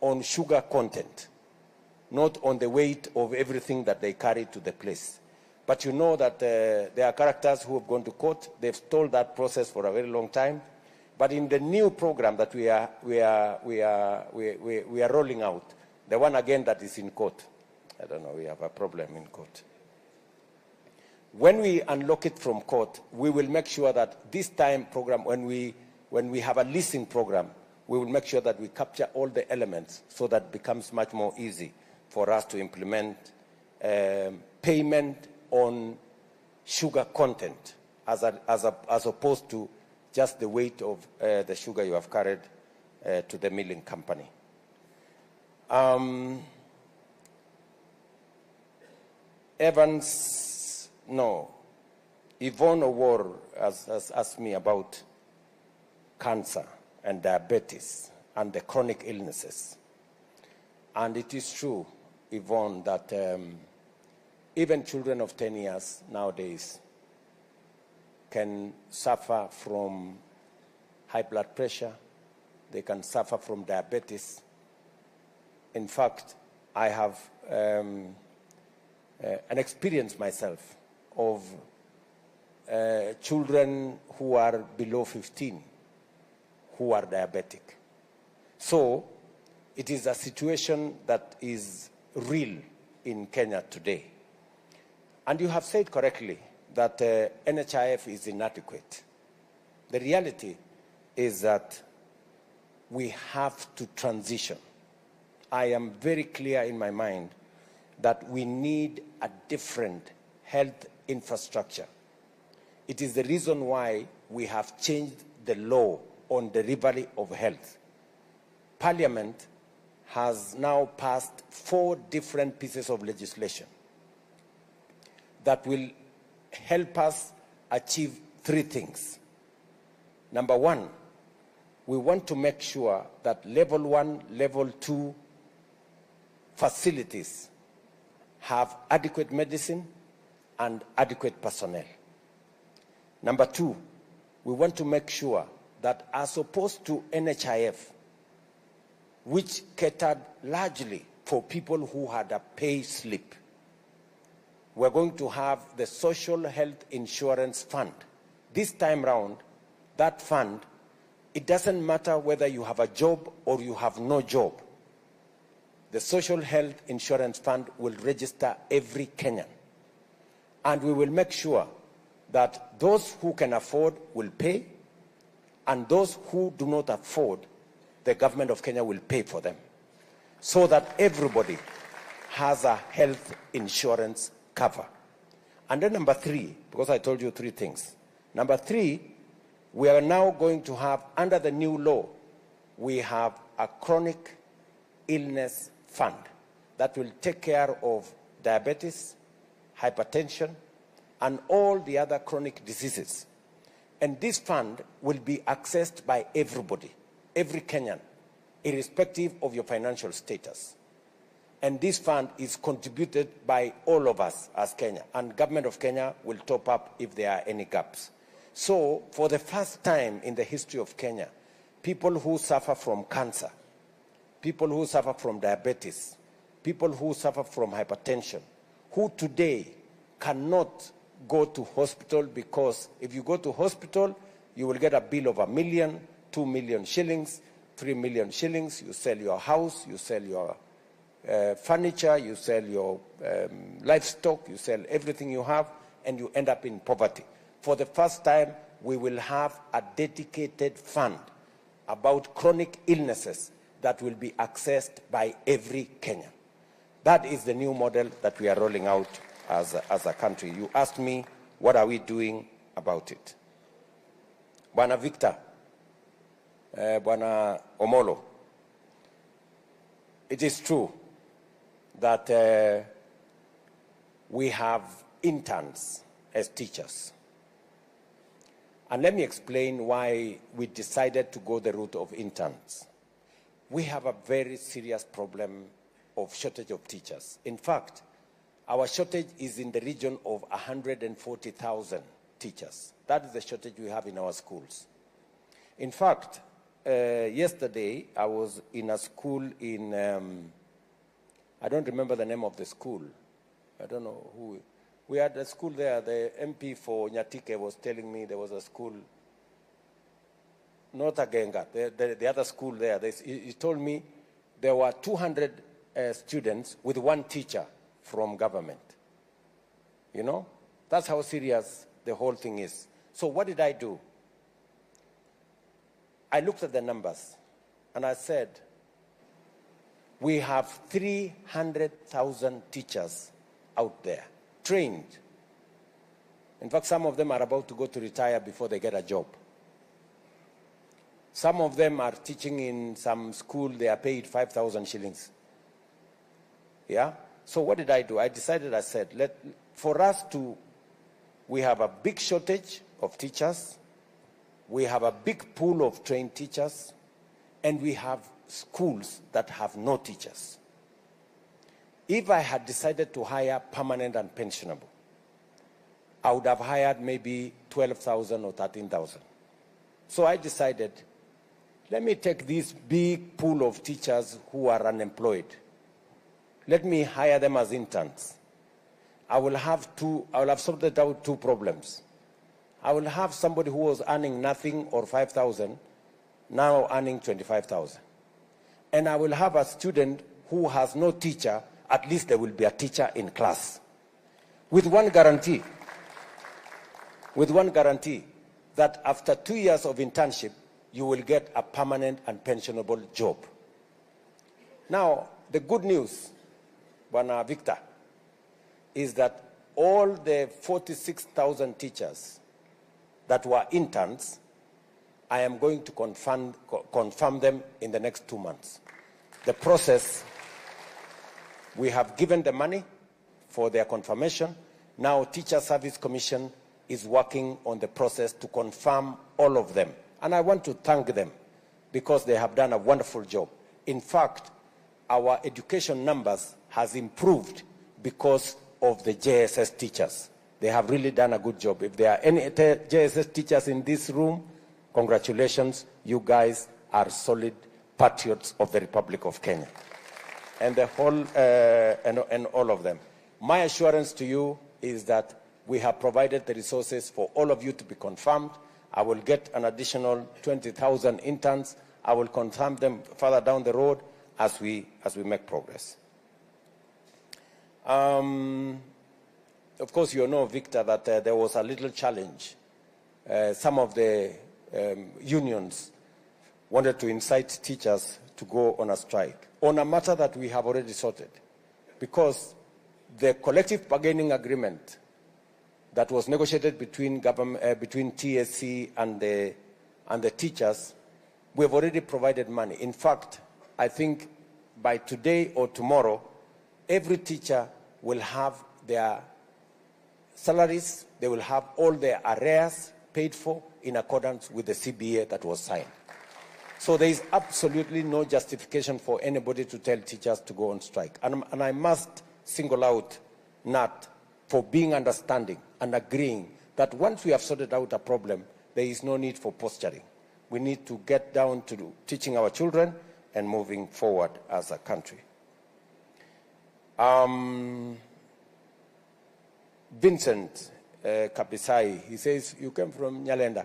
on sugar content, not on the weight of everything that they carry to the place. But you know that there are characters who have gone to court. They've stalled that process for a very long time. But in the new program that we are rolling out, the one again that is in court, I don't know, we have a problem in court. When we unlock it from court, we will make sure that this time program, when we have a leasing program, we will make sure that we capture all the elements so that it becomes much more easy for us to implement payment on sugar content as opposed to just the weight of the sugar you have carried to the milling company. Yvonne Owor has asked me about cancer and diabetes and the chronic illnesses. And it is true, Yvonne, that even children of 10 years nowadays can suffer from high blood pressure. They can suffer from diabetes. In fact, I have an experience myself of children who are below 15 who are diabetic. So it is a situation that is real in Kenya today. And you have said correctly that NHIF is inadequate. The reality is that we have to transition. I am very clear in my mind that we need a different health infrastructure. It is the reason why we have changed the law on delivery of health. Parliament has now passed 4 different pieces of legislation that will help us achieve 3 things. Number 1, we want to make sure that level 1, level 2 facilities have adequate medicine and adequate personnel. Number 2, we want to make sure that as opposed to NHIF, which catered largely for people who had a pay slip, we're going to have the Social Health Insurance Fund. This time round, that fund, it doesn't matter whether you have a job or you have no job. The Social Health Insurance Fund will register every Kenyan. And we will make sure that those who can afford will pay, and those who do not afford, the government of Kenya will pay for them, so that everybody has a health insurance cover. And then number 3, because I told you 3 things. Number 3, we are now going to have, under the new law, we have a chronic illness fund that will take care of diabetes, hypertension, and all the other chronic diseases. And this fund will be accessed by everybody, every Kenyan, irrespective of your financial status. And this fund is contributed by all of us as Kenya, and government of Kenya will top up if there are any gaps. So, for the first time in the history of Kenya, people who suffer from cancer, people who suffer from diabetes, people who suffer from hypertension, who today cannot go to hospital, because if you go to hospital, you will get a bill of 1 million, 2 million shillings, 3 million shillings. You sell your house, you sell your furniture, you sell your livestock, you sell everything you have, and you end up in poverty. For the first time, we will have a dedicated fund about chronic illnesses that will be accessed by every Kenyan. That is the new model that we are rolling out as a country. You asked me, what are we doing about it? Bwana Victor, Bwana Omolo, it is true that we have interns as teachers. And let me explain why we decided to go the route of interns. We have a very serious problem of shortage of teachers. In fact, our shortage is in the region of 140,000 teachers. That is the shortage we have in our schools. In fact, yesterday I was in a school in, I don't remember the name of the school. I don't know who. We had a school there. The MP for Nyatike was telling me there was a school, not Agenga, the other school there. He told me there were 200 students with 1 teacher from government. You know, that's how serious the whole thing is. So what did I do? I looked at the numbers and I said, we have 300,000 teachers out there, trained. In fact, some of them are about to go to retire before they get a job. Some of them are teaching in some school, they are paid 5,000 shillings. Yeah? So what did I do? I decided, I said, we have a big shortage of teachers, we have a big pool of trained teachers, and we have schools that have no teachers. If I had decided to hire permanent and pensionable, I would have hired maybe 12,000 or 13,000. So I decided, let me take this big pool of teachers who are unemployed. Let me hire them as interns. I will have sorted out 2 problems. I will have somebody who was earning nothing or 5,000, now earning 25,000. And I will have a student who has no teacher, at least there will be a teacher in class. With one guarantee, that after 2 years of internship, you will get a permanent and pensionable job. Now, the good news, Bwana Victor, is that all the 46,000 teachers that were interns, I am going to confirm them in the next 2 months. The process, we have given the money for their confirmation. Now, Teacher Service Commission is working on the process to confirm all of them. And I want to thank them because they have done a wonderful job. In fact, our education numbers has improved because of the JSS teachers. They have really done a good job. If there are any JSS teachers in this room, congratulations, you guys are solid patriots of the Republic of Kenya. And the whole, and all of them. My assurance to you is that we have provided the resources for all of you to be confirmed. I will get an additional 20,000 interns. I will confirm them further down the road as we make progress. Of course, you know, Victor, that there was a little challenge. Some of the unions wanted to incite teachers to go on a strike on a matter that we have already sorted, because the collective bargaining agreement that was negotiated between between TSC and the teachers, we have already provided money. In fact, I think by today or tomorrow, every teacher will have their salaries, they will have all their arrears paid for in accordance with the CBA that was signed. So there is absolutely no justification for anybody to tell teachers to go on strike. And I must single out NAT for being understanding and agreeing that once we have sorted out a problem, there is no need for posturing. We need to get down to teaching our children and moving forward as a country. Vincent Kabisai, he says, you came from Nyalenda.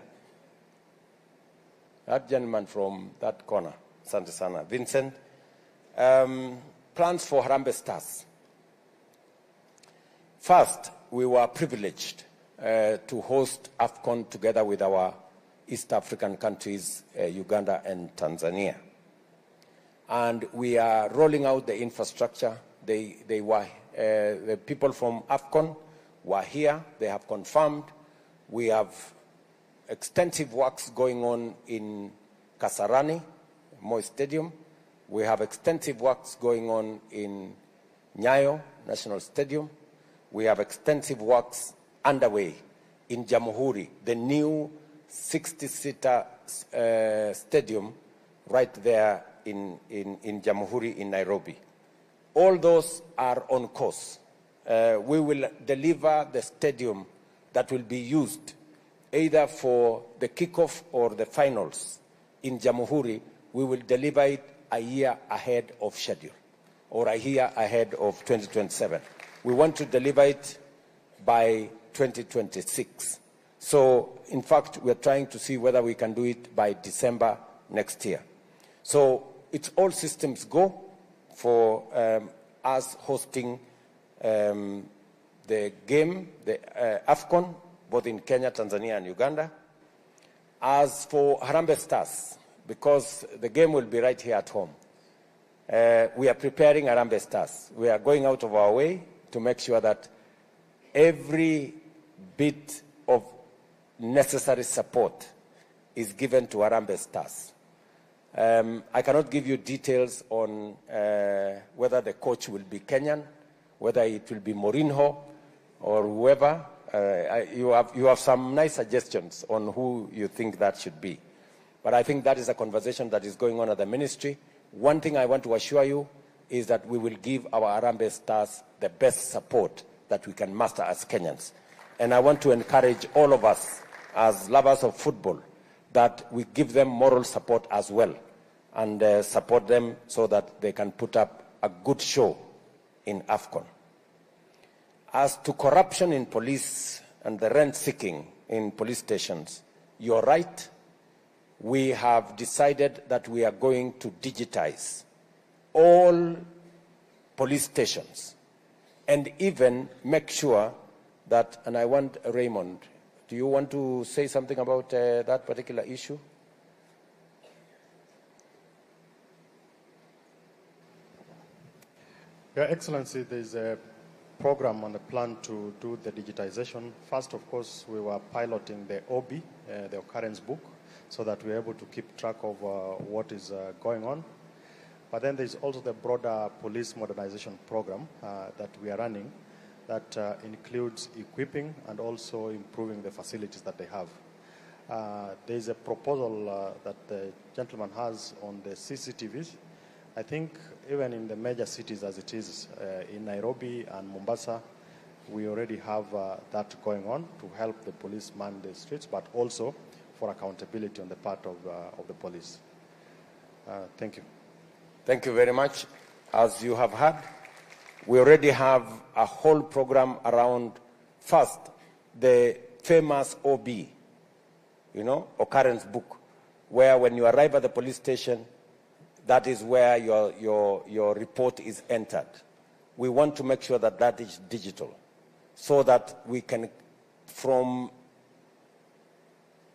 That gentleman from that corner, Santa Sana. Vincent, plans for Harambee Stars. First, we were privileged to host AFCON together with our East African countries, Uganda and Tanzania. And we are rolling out the infrastructure. The people from AFCON were here. They have confirmed. We have extensive works going on in Kasarani, Moi Stadium. We have extensive works going on in Nyayo National Stadium. We have extensive works underway in Jamhuri, the new 60-seater stadium right there in Jamhuri in Nairobi. All those are on course. We will deliver the stadium that will be used either for the kickoff or the finals in Jamhuri. We will deliver it a year ahead of schedule, or a year ahead of 2027. We want to deliver it by 2026. So, in fact, we're trying to see whether we can do it by December next year. So, it's all systems go for us hosting the game, the AFCON, both in Kenya, Tanzania, and Uganda. As for Harambee Stars, because the game will be right here at home, we are preparing Harambee Stars. We are going out of our way to make sure that every bit of necessary support is given to Harambee Stars. I cannot give you details on whether the coach will be Kenyan, whether it will be Mourinho or whoever. You have some nice suggestions on who you think that should be. But I think that is a conversation that is going on at the ministry. One thing I want to assure you is that we will give our Harambee Stars the best support that we can muster as Kenyans. And I want to encourage all of us as lovers of football that we give them moral support as well, and support them so that they can put up a good show in AFCON. As to corruption in police and the rent-seeking in police stations, you're right. We have decided that we are going to digitize all police stations and even make sure that, and I want Raymond, do you want to say something about that particular issue? Your Excellency, there's a program on the plan to do the digitization. First, of course, we were piloting the OB, the occurrence book, so that we're able to keep track of what is going on. But then there's also the broader police modernization program that we are running that includes equipping and also improving the facilities that they have. There's a proposal that the gentleman has on the CCTVs. I think even in the major cities as it is in Nairobi and Mombasa, we already have that going on to help the police man the streets, but also for accountability on the part of the police. Thank you. Thank you very much. As you have heard, we already have a whole program around, first, the famous OB, occurrence book, where when you arrive at the police station, that is where your report is entered. We want to make sure that that is digital, so that we can, from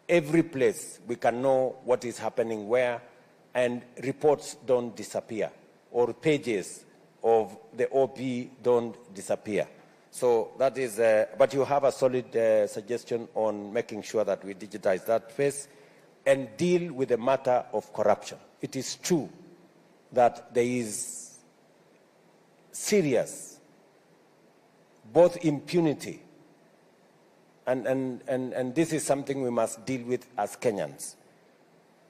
every place, we can know what is happening where, and reports don't disappear, or pages of the OP don't disappear. So that is, but you have a solid suggestion on making sure that we digitize that phase and deal with the matter of corruption. It is true that there is serious, both impunity, and this is something we must deal with as Kenyans.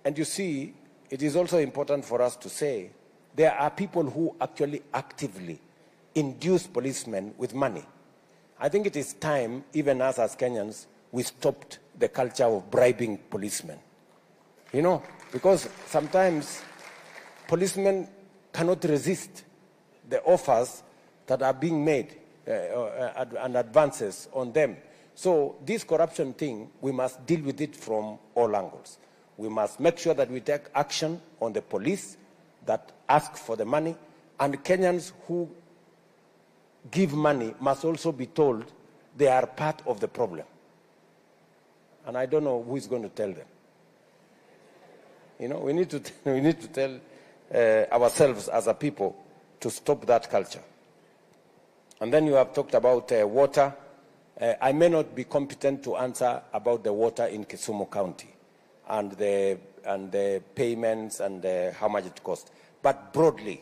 And you see, it is also important for us to say there are people who actually actively induce policemen with money. I think it is time, even us as Kenyans, we stopped the culture of bribing policemen. Because sometimes policemen cannot resist the offers that are being made and advances on them. So this corruption thing, we must deal with it from all angles. We must make sure that we take action on the police that ask for the money, and Kenyans who give money must also be told they are part of the problem. And I don't know who is going to tell them. We need to tell ourselves as a people to stop that culture. And then you have talked about water. I may not be competent to answer about the water in Kisumu County and the payments and how much it costs. But broadly,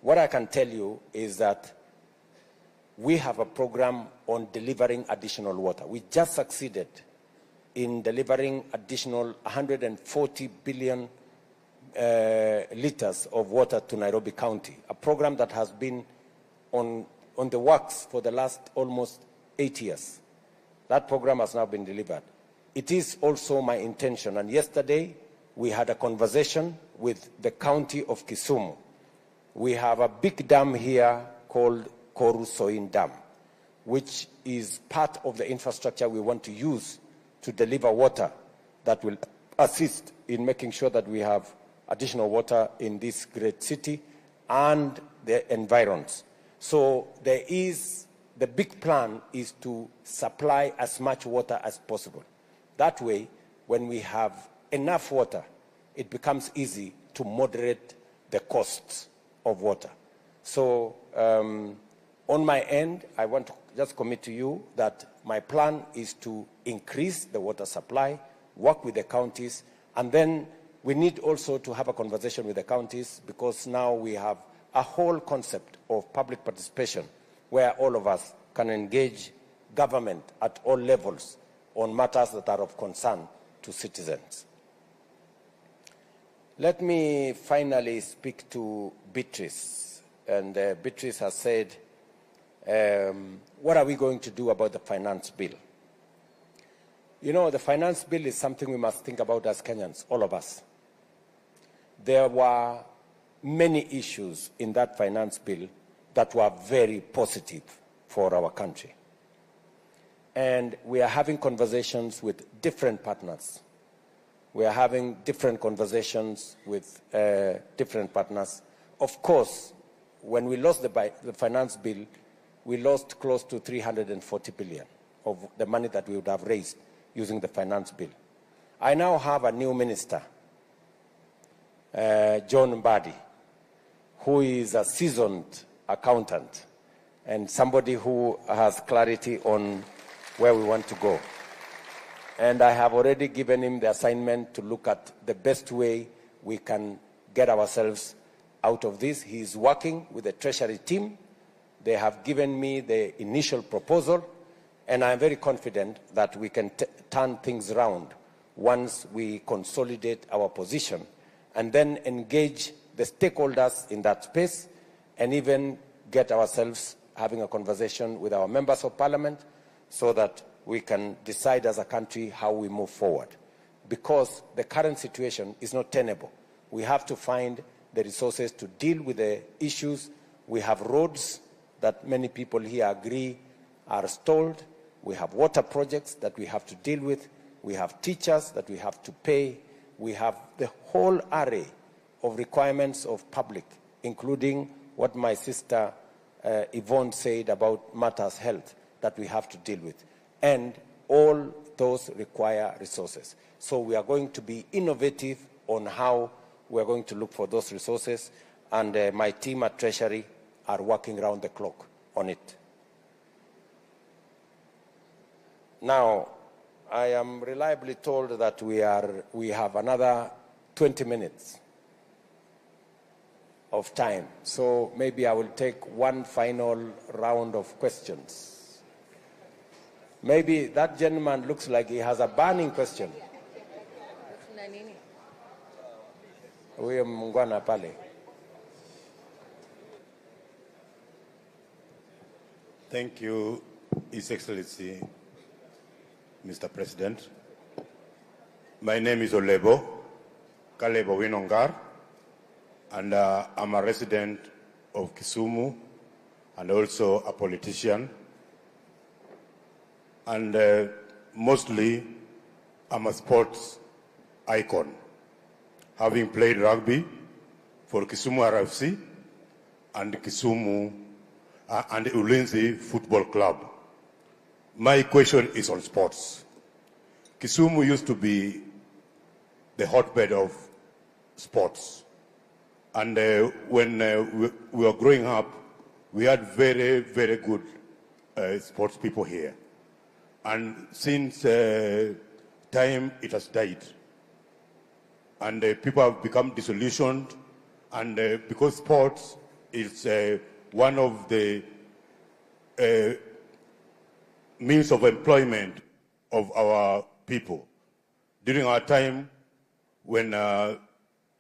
what I can tell you is that we have a program on delivering additional water. We just succeeded in delivering additional 140 billion liters of water to Nairobi County, a program that has been on the works for the last almost 8 years. That program has now been delivered. It is also my intention, and yesterday we had a conversation with the county of Kisumu. We have a big dam here called Koru-Soin Dam, which is part of the infrastructure we want to use to deliver water that will assist in making sure that we have additional water in this great city and the environs. So the big plan is to supply as much water as possible. That way, when we have enough water, it becomes easy to moderate the costs of water. So on my end, I want to just commit to you that my plan is to increase the water supply, work with the counties, and then we need also to have a conversation with the counties, because now we have a whole concept of public participation where all of us can engage government at all levels on matters that are of concern to citizens. Let me finally speak to Beatrice. And Beatrice has said, what are we going to do about the finance bill? The finance bill is something we must think about as Kenyans, all of us. There were many issues in that finance bill that were very positive for our country. And we are having conversations with different partners. We are having different conversations with different partners. Of course, when we lost the finance bill, we lost close to 340 billion of the money that we would have raised using the finance bill. I now have a new minister, John Mbadi, who is a seasoned accountant and somebody who has clarity on where we want to go. And I have already given him the assignment to look at the best way we can get ourselves out of this. He is working with the Treasury team. They have given me the initial proposal, and I'm very confident that we can turn things around once we consolidate our position and then engage the stakeholders in that space and even get ourselves having a conversation with our members of parliament so that we can decide as a country how we move forward. Because the current situation is not tenable. We have to find the resources to deal with the issues. We have roads that many people here agree are stalled. We have water projects that we have to deal with. We have teachers that we have to pay. We have the whole array of requirements of public, including what my sister Yvonne said about matters health that we have to deal with. And all those require resources. So we are going to be innovative on how we are going to look for those resources, and my team at Treasury are working around the clock on it. Now, I am reliably told that we have another 20 minutes of time. So maybe I will take one final round of questions. Maybe that gentleman looks like he has a burning question. Huyo mungwana pale. Thank you, His Excellency, Mr. President. My name is Olebo, Kalebo Winongar, and I'm a resident of Kisumu and also a politician. And mostly, I'm a sports icon, having played rugby for Kisumu RFC and Kisumu and Ulinzi Football Club. My question is on sports. Kisumu used to be the hotbed of sports. And when we were growing up, we had very, very good sports people here. And since time, it has died. And people have become disillusioned. And because sports is one of the means of employment of our people. During our time when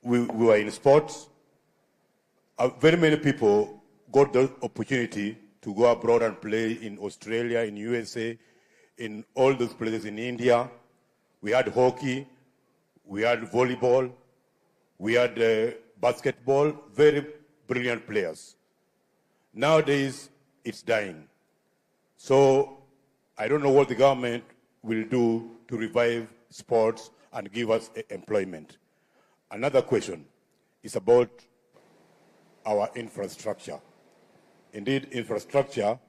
we were in sports, very many people got the opportunity to go abroad and play in Australia, in USA, in all those places, in India. We had hockey, we had volleyball, we had basketball, very brilliant players. Nowadays, it's dying. So I don't know what the government will do to revive sports and give us employment. Another question is about our infrastructure. Indeed, infrastructure,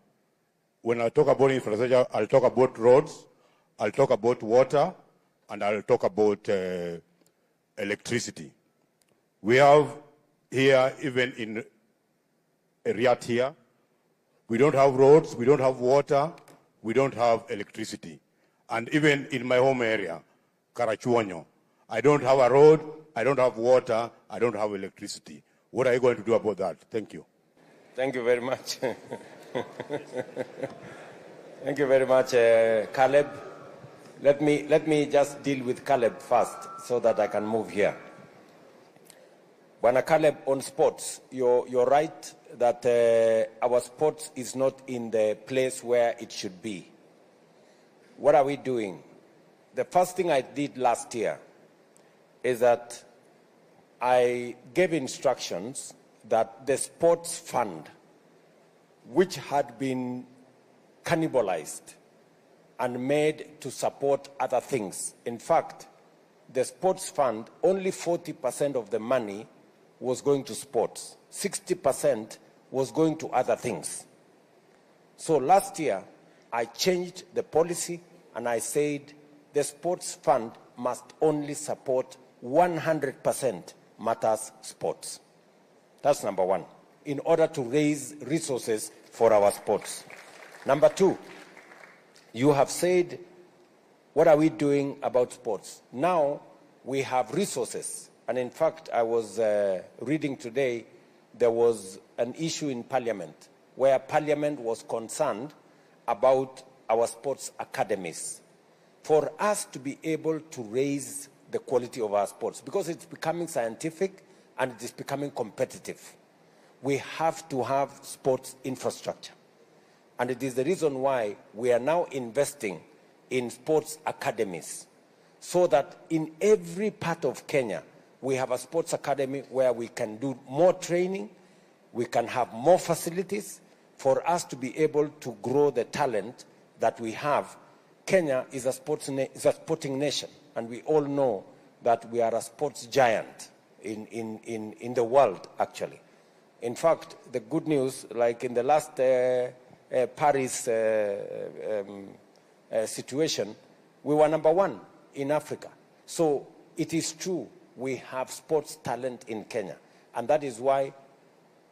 when I talk about infrastructure, I'll talk about roads, I'll talk about water, and I'll talk about electricity. We have here, even in Riyadh here, we don't have roads, we don't have water, we don't have electricity. And even in my home area, Karachuonyo, I don't have a road, I don't have water, I don't have electricity. What are you going to do about that? Thank you. Thank you very much. Thank you very much, Caleb. Let me just deal with Caleb first so that I can move here. Bwana Caleb, on sports, you're right that our sports is not in the place where it should be. What are we doing? The first thing I did last year is that I gave instructions that the sports fund, which had been cannibalized and made to support other things. In fact, the sports fund, only 40% of the money was going to sports. 60% was going to other things. So last year, I changed the policy and I said the sports fund must only support 100% matters sports. That's number one, in order to raise resources for our sports. Number two, you have said, what are we doing about sports? Now we have resources. And in fact, I was reading today there was an issue in Parliament where Parliament was concerned about our sports academies. For us to be able to raise the quality of our sports, because it's becoming scientific and it is becoming competitive, we have to have sports infrastructure. And it is the reason why we are now investing in sports academies, so that in every part of Kenya, we have a sports academy where we can do more training, we can have more facilities for us to be able to grow the talent that we have. Kenya is a sporting nation, and we all know that we are a sports giant in the world, actually. In fact, the good news, like in the last Paris situation, we were #1 in Africa. So it is true, we have sports talent in Kenya. And that is why,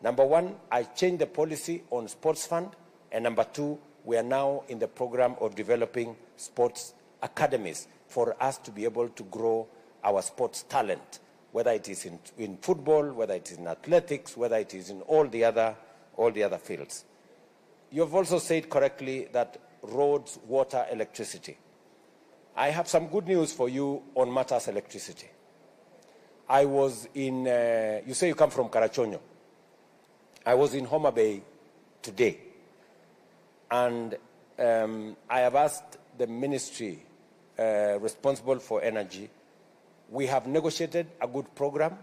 #1, I changed the policy on sports fund, and #2, we are now in the program of developing sports academies for us to be able to grow our sports talent, whether it is in football, whether it is in athletics, whether it is in all the other fields. You have also said correctly that roads, water, electricity. I have some good news for you on matters electricity. I was in, you say you come from Karachuonyo. I was in Homa Bay today, and I have asked the ministry responsible for energy. We have negotiated a good program.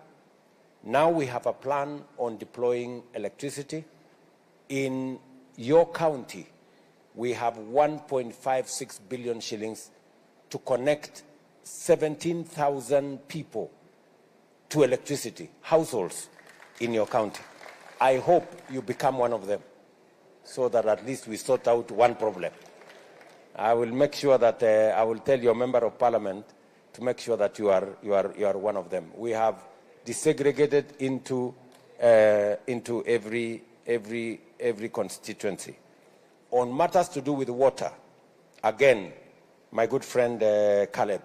Now we have a plan on deploying electricity. In your county, we have 1.56 billion shillings to connect 17,000 people to electricity, households in your county. I hope you become one of them, so that at least we sort out one problem. I will make sure that I will tell your member of parliament to make sure that you are one of them. We have desegregated into every constituency. On matters to do with water, again, my good friend Caleb,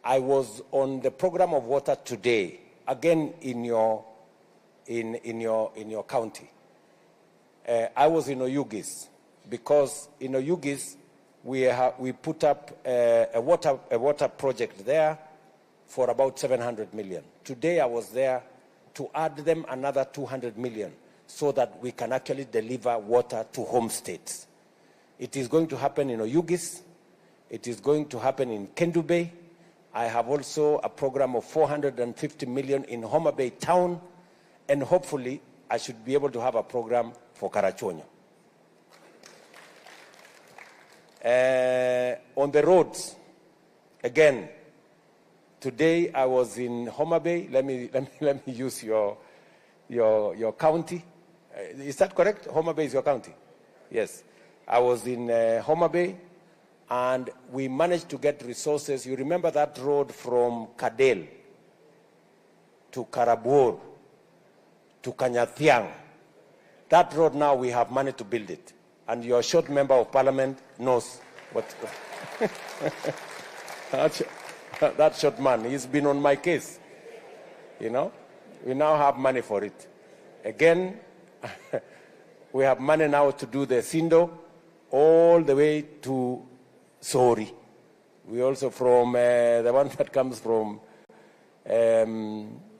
I was on the program of water today, again in your county. I was in Oyugis, because in Oyugis we put up a water project there for about 700 million. Today I was there to add them another 200 million so that we can actually deliver water to home states. It is going to happen in Oyugis. It is going to happen in Kendu Bay. I have also a program of 450 million in Homa Bay town, and hopefully I should be able to have a program for Karachuonyo. On the roads, again, today I was in Homa Bay. Let me use your county. Is that correct? Homa Bay is your county? Yes. I was in Homa Bay, and we managed to get resources. You remember that road from Kadel to Karabuor to Kanyathiang? That road now we have money to build it. And your short member of parliament knows what. That short man, he's been on my case. You know, we now have money for it. Again, we have money now to do the Sindo all the way to Sori. We also from the one that comes from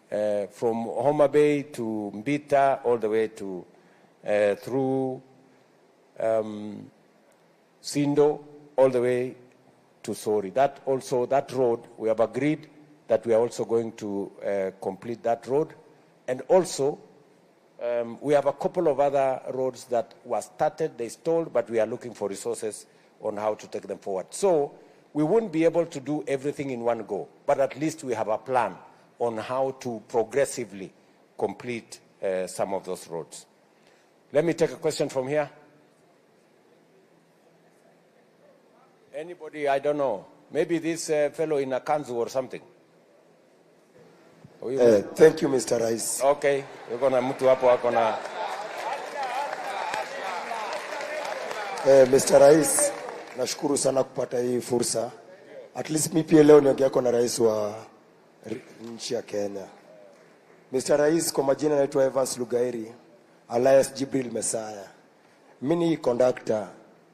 Homa Bay to Mbita all the way to through Sindo all the way to Sori. That road, we have agreed that we are also going to complete that road. And also, we have a couple of other roads that were started, they stalled, but we are looking for resources on how to take them forward. So we won't be able to do everything in one go, but at least we have a plan on how to progressively complete some of those roads. Let me take a question from here. Anybody, I don't know. Maybe this fellow in Akanzu or something. Thank you, Mr. Rais. Okay, we're going to move to Apo. Mr. Rais, nashukuru sana kupata hii fursa. At least mimi pia leo niongea na rais wa nchi ya Kenya. Mr. Rais, kwa majina naitwa Evans Lugairi, alias Jibril Mesaya. Mimi ni conductor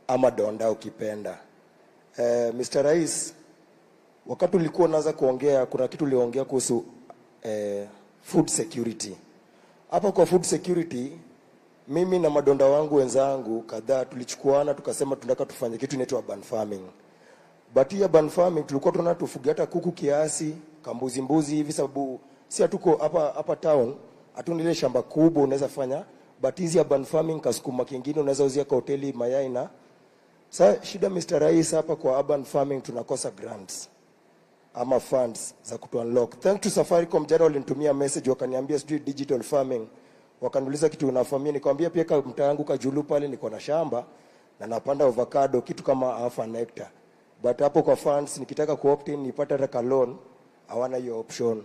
ama donda ukipenda. Mr. Rais, wakati ulikuwa unaanza kuongea, kuna kitu uliongea kuhusu food security. Hapa kwa food security, mimi na madonda wangu wenzangu kadhaa tulichukuana tukasema tunataka tufanye kitu inaitwa urban farming. But hii urban farming tulikuwa tunaona tufuge hata kuku kiasi, mbuzi hivi, sababu si hatuko hapa town, hatuna ile shamba kubwa unaweza fanya, but hizi urban farming kasukuma kingine unaweza uzia kwa hoteli mayai na sasa shida Mr. Rais, hapa kwa urban farming tunakosa grants ama funds za kutu unlock. Thanks to Safaricom, jana walinitumia message wakaniambia sijui digital farming, wakaniuliza kitu unafamia, nikamwambia pia kama mtaa yangu Kajulu pale niko na shamba na napanda avocado kitu kama half an hectare. But hapo kwa funds nikitaka ku-opt-in nipata raka loan, hawana hiyo option.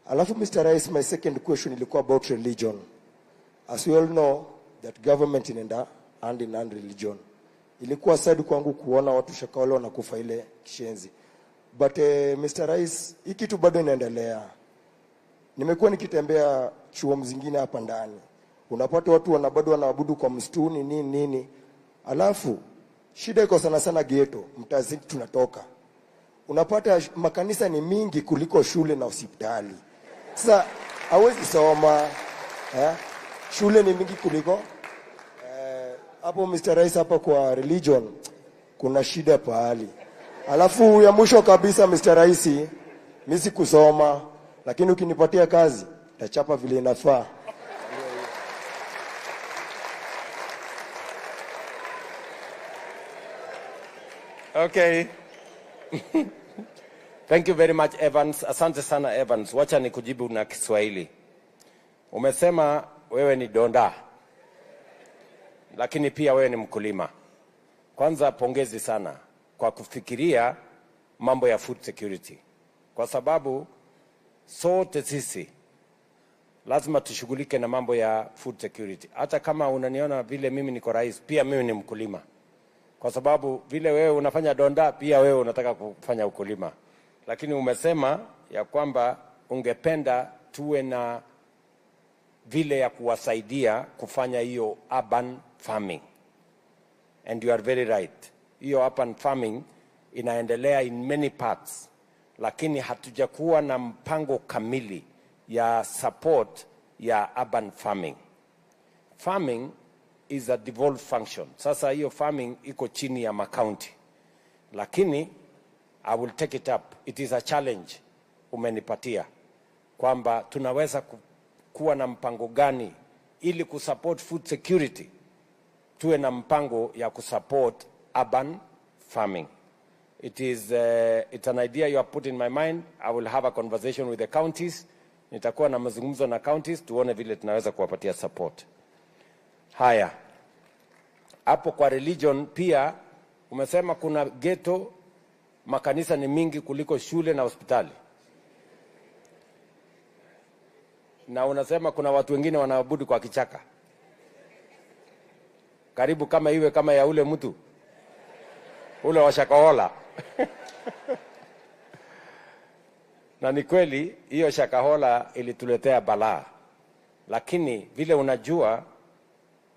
Alafu Mr. Rais, my second question ilikuwa about religion. As we all know that government inaenda hand in hand religion. Ilikuwa sad kwangu kuona watu Shakahola wanakufa ile kishenzi. But Mr. Rais, hii kitu bado inaendelea. Nimekuwa nikitembea chuo mzingine hapa ndani. Unapata watu bado wanaabudu kwa msituni nini. Alafu shida iko sana ghetto, mtazi tunatoka. Unapata makanisa ni mingi kuliko shule na hospitali. Sasa hawezi soma. Shule ni mingi kuliko hapo Mr. Rais, hapa kwa religion kuna shida pahali. Alafu ya mwisho kabisa Mr. Rais, mimi sikusoma lakini ukinipatia kazi tachapa vile inafaa. Okay. Thank you very much Evans. Asante sana Evans. Wacha nikujibu na Kiswahili. Umesema wewe ni donda, lakini pia wewe ni mkulima. Kwanza pongezi sana kwa kufikiria mambo ya food security. Kwa sababu sote sisi lazima tushughulike na mambo ya food security. Hata kama unaniona vile mimi niko rais, pia mimi ni mkulima. Kwa sababu vile wewe unafanya donda, pia wewe unataka kufanya ukulima. Lakini umesema ya kwamba ungependa tuwe na vile ya kuwasaidia kufanya hiyo urban farming. And you are very right. Hiyo urban farming inaendelea in many parts. Lakini hatujakuwa na mpango kamili ya support ya urban farming. Farming is a devolved function. Sasa hiyo farming iko chini ya makaunti. Lakini I will take it up. It is a challenge umenipatia kwamba tunaweza kuwa na mpango gani ili kusupport food security. Tuwe na mpango ya kusupport urban farming. It's an idea you have put in my mind. I will have a conversation with the counties. Nitakuwa na mazungumzo na counties tuone vile tunaweza kuwapatia support. Haya. Hapo kwa religion pia umesema kuna ghetto, makanisa ni mingi kuliko shule na hospitali. Na unasema kuna watu wengine wanaabudu kwa kichaka. Karibu kama iwe kama ya ule mtu. Ule wa Shakahola. Na ni kweli hiyo Shakahola ilituletea balaa. Lakini vile unajua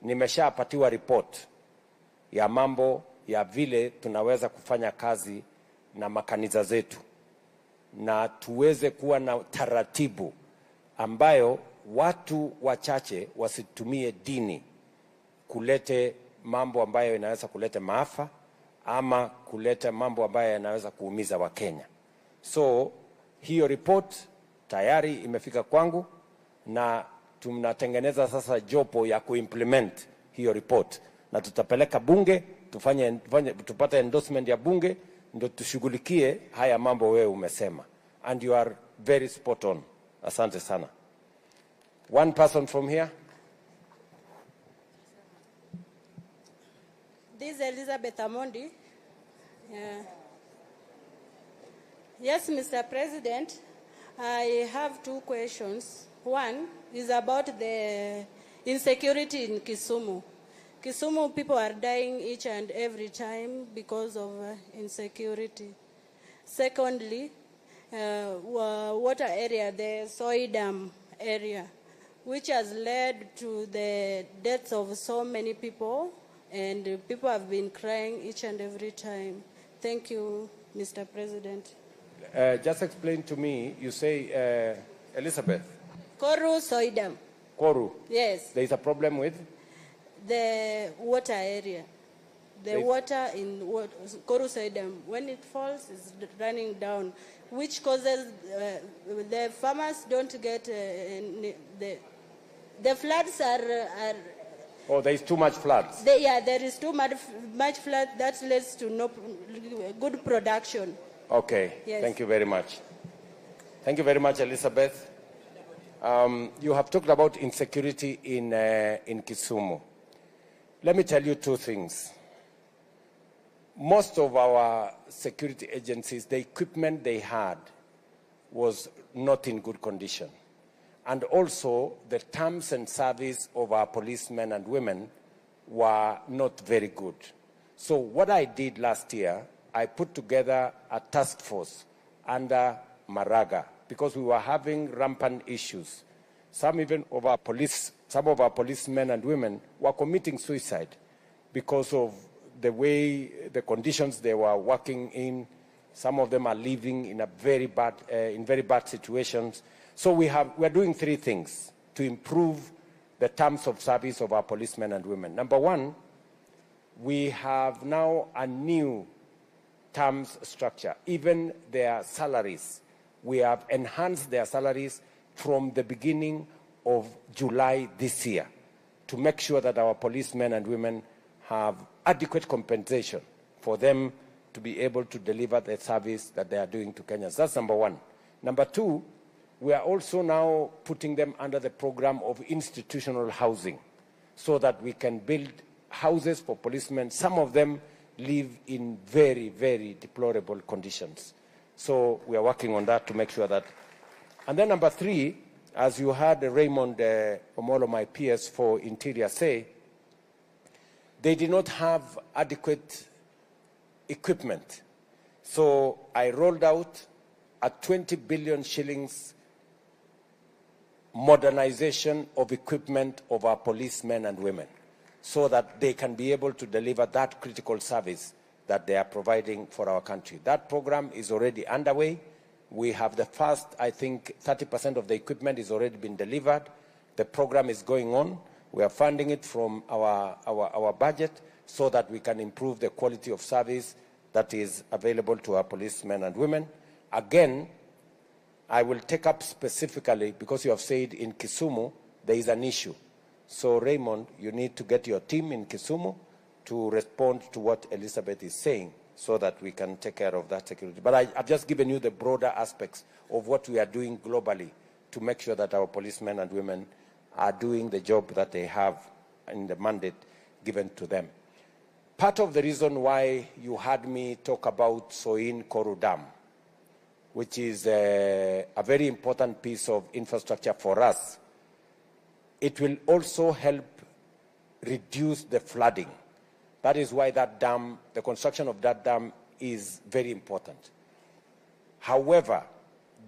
nimeshapatiwa report ya mambo ya vile tunaweza kufanya kazi na makanisa zetu. Na tuweze kuwa na taratibu ambayo watu wachache wasitumie dini kulete mambo ambayo inaweza kuleta maafa ama kuleta mambo ambayo yanaweza kuumiza Wakenya. So hiyo report tayari imefika kwangu na tunatengeneza sasa jopo ya kuimplement hiyo report na tutapeleka bunge tupate endorsement ya bunge ndio tushughulikie haya mambo wewe umesema. And you are very spot on. Asante sana. One person from here. This is Elizabeth Amondi. Yes, Mr. President, I have two questions. One is about the insecurity in Kisumu. Kisumu people are dying each and every time because of insecurity. Secondly, water area, the soy dam area, which has led to the deaths of so many people, and people have been crying each and every time. Thank you, Mr. President. Just explain to me, you say, Elizabeth. Koru Soidam. Koru. Yes. There is a problem with? The water area. The water in Koru Soidam, when it falls, is running down, which causes the farmers don't get the floods are. Oh, there is too much floods. There is too much flood that leads to no good production. Okay, yes. Thank you very much. Thank you very much, Elizabeth. You have talked about insecurity in Kisumu. Let me tell you two things. Most of our security agencies, the equipment they had was not in good condition. And also, the terms and service of our policemen and women were not very good. So what I did last year, I put together a task force under Maraga because we were having rampant issues. Some of our policemen and women were committing suicide because of the way, the conditions they were working in. Some of them are living in very bad situations. So we're doing three things to improve the terms of service of our policemen and women. Number one, we have now a new terms structure. Even their salaries, we have enhanced their salaries from the beginning of July this year to make sure that our policemen and women have adequate compensation for them to be able to deliver the service that they are doing to Kenyans. That's number one. Number two, we are also now putting them under the program of institutional housing so that we can build houses for policemen. Some of them live in very, very deplorable conditions. So we are working on that to make sure that. And then number three, as you heard Raymond Omolo, my PS for Interior, say, they did not have adequate equipment. So I rolled out a 20 billion shillings modernization of equipment of our policemen and women so that they can be able to deliver that critical service that they are providing for our country. That program is already underway. We have the first, I think, 30% of the equipment is already been delivered. The program is going on. We are funding it from our budget so that we can improve the quality of service that is available to our policemen and women. Again, I will take up specifically, because you have said in Kisumu, there is an issue. So Raymond, you need to get your team in Kisumu to respond to what Elizabeth is saying so that we can take care of that security. But I've just given you the broader aspects of what we are doing globally to make sure that our policemen and women are doing the job that they have in the mandate given to them. Part of the reason why you had me talk about Soin Koru Dam, which is a very important piece of infrastructure for us, it will also help reduce the flooding. That is why that dam, the construction of that dam is very important. However,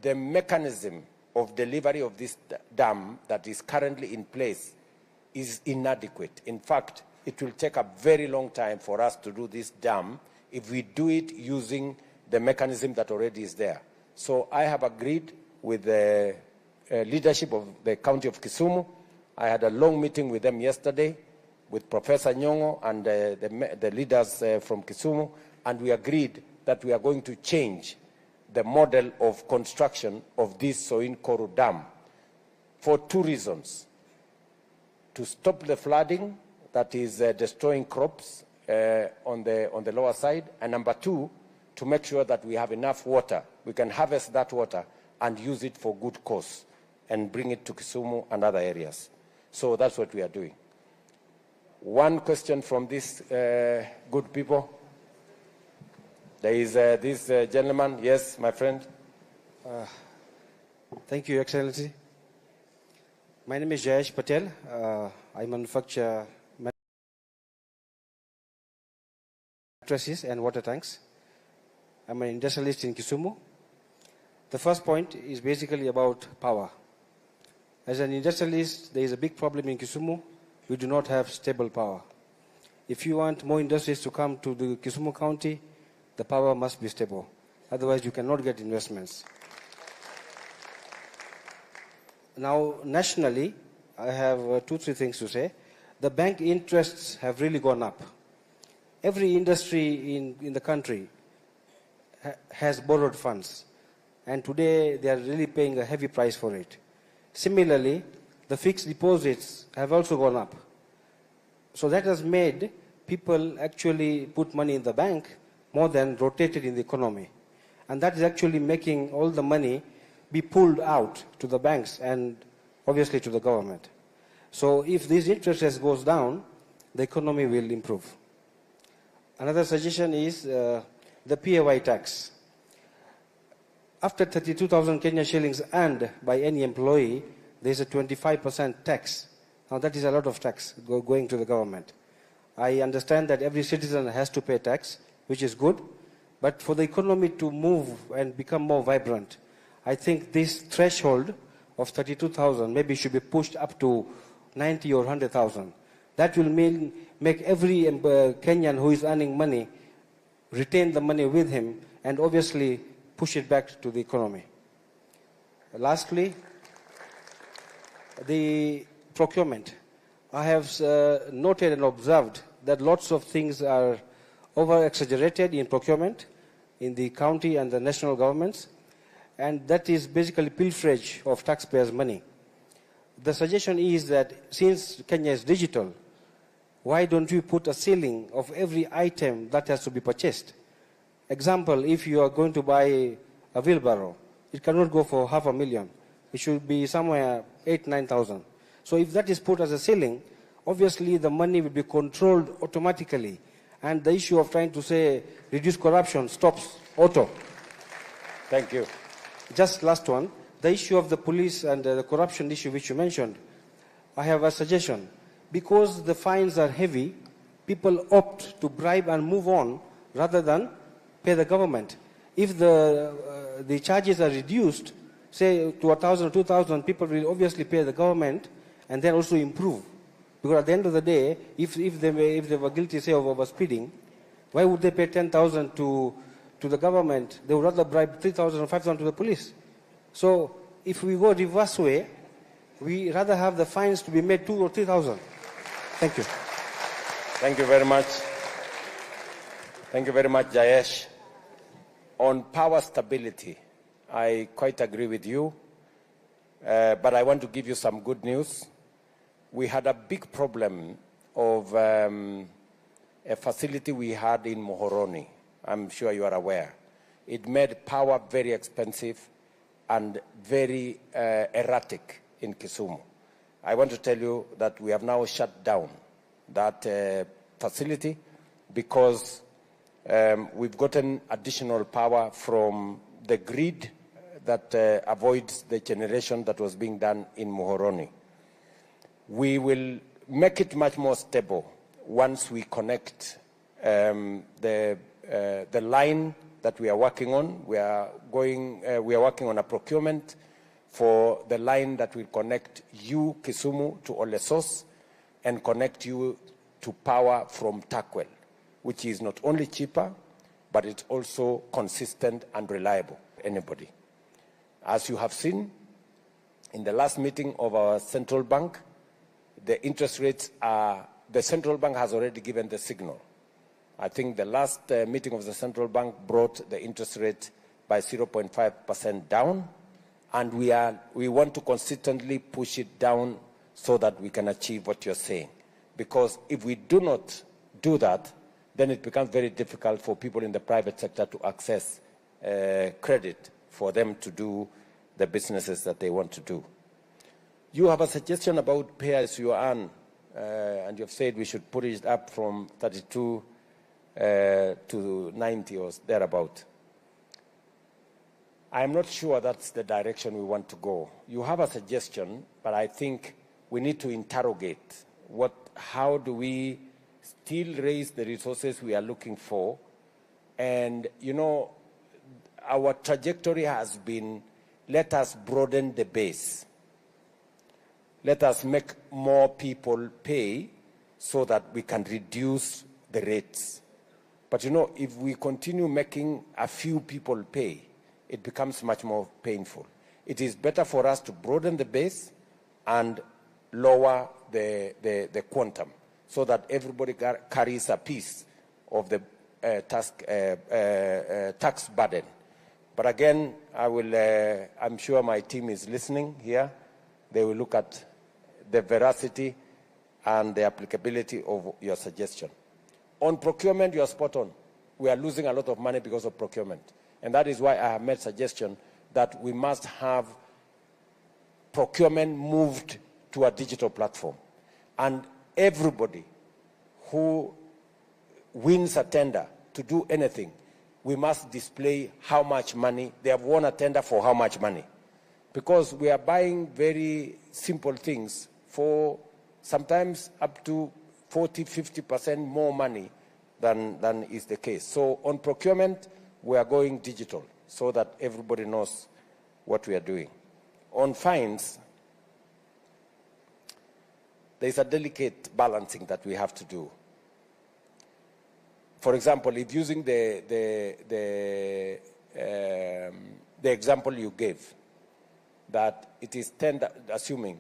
the mechanism of delivery of this dam that is currently in place is inadequate. In fact, it will take a very long time for us to do this dam if we do it using the mechanism that already is there. So I have agreed with the leadership of the County of Kisumu. I had a long meeting with them yesterday with Professor Nyong'o and the leaders from Kisumu, and we agreed that we are going to change the model of construction of this Soin Koru Dam for two reasons. To stop the flooding that is destroying crops on the lower side, and number two, to make sure that we have enough water. We can harvest that water and use it for good cause and bring it to Kisumu and other areas. So that's what we are doing. One question from these good people. There is this gentleman. Yes, my friend. Thank you, Excellency. My name is Jayesh Patel. I manufacture mattresses and water tanks. I'm an industrialist in Kisumu. The first point is basically about power. As an industrialist, there is a big problem in Kisumu. We do not have stable power. If you want more industries to come to the Kisumu County, the power must be stable. Otherwise, you cannot get investments. Now, nationally, I have 2-3 things to say. The bank interests have really gone up. Every industry in the country has borrowed funds, and today they are really paying a heavy price for it. Similarly, the fixed deposits have also gone up. So that has made people actually put money in the bank more than rotated in the economy. And that is actually making all the money be pulled out to the banks and obviously to the government. So if this interest rate goes down, the economy will improve. Another suggestion is the PAY tax. After 32,000 Kenya shillings earned by any employee, there is a 25% tax. Now that is a lot of tax going to the government. I understand that every citizen has to pay tax, which is good, but for the economy to move and become more vibrant, I think this threshold of 32,000 maybe should be pushed up to 90 or 100,000. That will make every Kenyan who is earning money retain the money with him and obviously push it back to the economy. Lastly, the procurement. I have noted and observed that lots of things are over-exaggerated in procurement in the county and the national governments, and that is basically pilferage of taxpayers' money. The suggestion is that since Kenya is digital, why don't we put a ceiling of every item that has to be purchased? Example, if you are going to buy a wheelbarrow, it cannot go for $500,000. It should be somewhere 8,000-9,000. So if that is put as a ceiling, obviously the money will be controlled automatically. And the issue of trying to say reduce corruption stops auto. Thank you. Just last one. The issue of the police and the corruption issue which you mentioned, I have a suggestion. Because the fines are heavy, people opt to bribe and move on rather than pay the government. If the charges are reduced, say to 1,000 or 2,000, people will obviously pay the government and then also improve. Because at the end of the day, if they were guilty, say, of overspeeding, why would they pay 10,000 to the government? They would rather bribe 3,000 or 5,000 to the police. So if we go reverse way, we rather have the fines to be made 2,000 or 3,000. Thank you. Thank you very much. Thank you very much, Jayesh. On power stability, I quite agree with you, but I want to give you some good news. We had a big problem of a facility we had in Muhoroni. I'm sure you are aware. It made power very expensive and very erratic in Kisumu. I want to tell you that we have now shut down that facility because we've gotten additional power from the grid that avoids the generation that was being done in Muhoroni. We will make it much more stable once we connect the line that we are working on. We are working on a procurement for the line that will connect you, Kisumu, to Olesos and connect you to power from Takwel, which is not only cheaper, but it's also consistent and reliable for anybody. As you have seen, in the last meeting of our central bank, the interest rates are, the central bank has already given the signal. I think the last meeting of the central bank brought the interest rate by 0.5% down, and we want to consistently push it down so that we can achieve what you're saying. Because if we do not do that, then it becomes very difficult for people in the private sector to access credit for them to do the businesses that they want to do. You have a suggestion about pay as you earn, and you've said we should put it up from 32 to 90 or thereabout. I'm not sure that's the direction we want to go. You have a suggestion, but I think we need to interrogate how do we still raise the resources we are looking for. And, you know, our trajectory has been, let us broaden the base. let us make more people pay so that we can reduce the rates. But you know, if we continue making a few people pay, it becomes much more painful. It is better for us to broaden the base and lower the quantum so that everybody carries a piece of the tax burden. But again, I'm sure my team is listening here. They will look at the veracity and the applicability of your suggestion. On procurement, you are spot on. We are losing a lot of money because of procurement. And that is why I have made suggestion that we must have procurement moved to a digital platform. And everybody who wins a tender to do anything, we must display how much money, they have won a tender for how much money. Because we are buying very simple things for sometimes up to 40, 50% more money than is the case. So on procurement, we are going digital so that everybody knows what we are doing. On fines, there is a delicate balancing that we have to do. For example, if using the example you gave, that it is assuming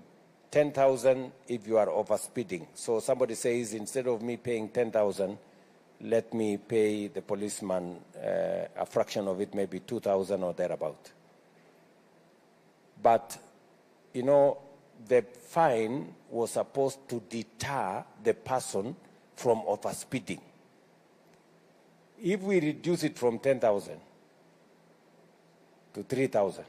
10,000 if you are overspeeding. So somebody says, instead of me paying 10,000, let me pay the policeman a fraction of it, maybe 2,000 or thereabout. But, you know, the fine was supposed to deter the person from overspeeding. If we reduce it from 10,000 to 3,000,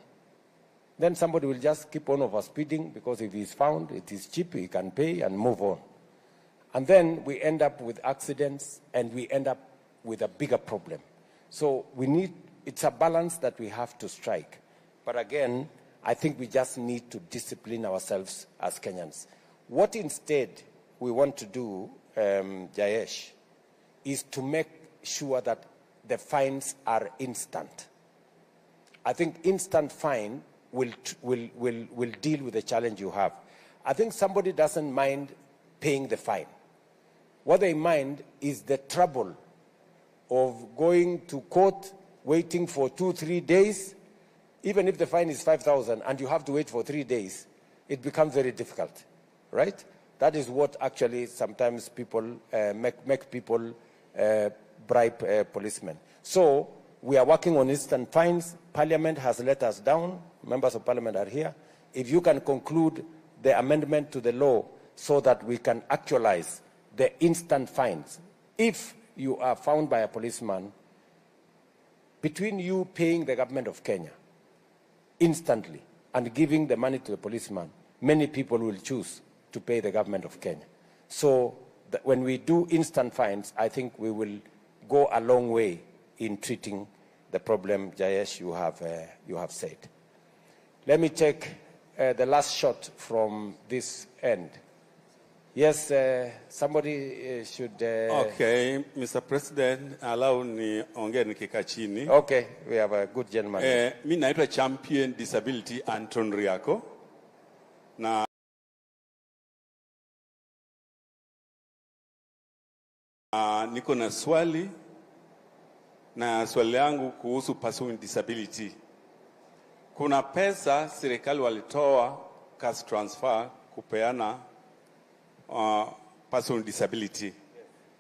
then somebody will just keep on overspeeding because if he's found, it is cheap, he can pay and move on. And then we end up with accidents and we end up with a bigger problem. So it's a balance that we have to strike. But again, I think we just need to discipline ourselves as Kenyans. What instead we want to do, Jayesh, is to make sure that the fines are instant. I think instant fine will deal with the challenge you have. I think somebody doesn't mind paying the fine. What they mind is the trouble of going to court, waiting for 2-3 days. Even if the fine is 5,000 and you have to wait for 3 days, it becomes very difficult, right? That is what actually sometimes people make people bribe policemen. So we are working on instant fines. Parliament has let us down. Members of Parliament are here. If you can conclude the amendment to the law so that we can actualize the instant fines. If you are found by a policeman, between you paying the government of Kenya instantly and giving the money to the policeman, many people will choose to pay the government of Kenya. So when we do instant fines, I think we will go a long way in treating the problem, Jayesh, you have said. Let me take the last shot from this end. Yes, somebody should... Okay, Mr. President, allow me ongea nikikaa chini. Okay, we have a good gentleman. Mi naitwa Champion Disability Anton Riako. Na niko na swali, na swali yangu kuhusu person with disability. Kuna pesa serikali walitoa cash transfer kupeana person with disability.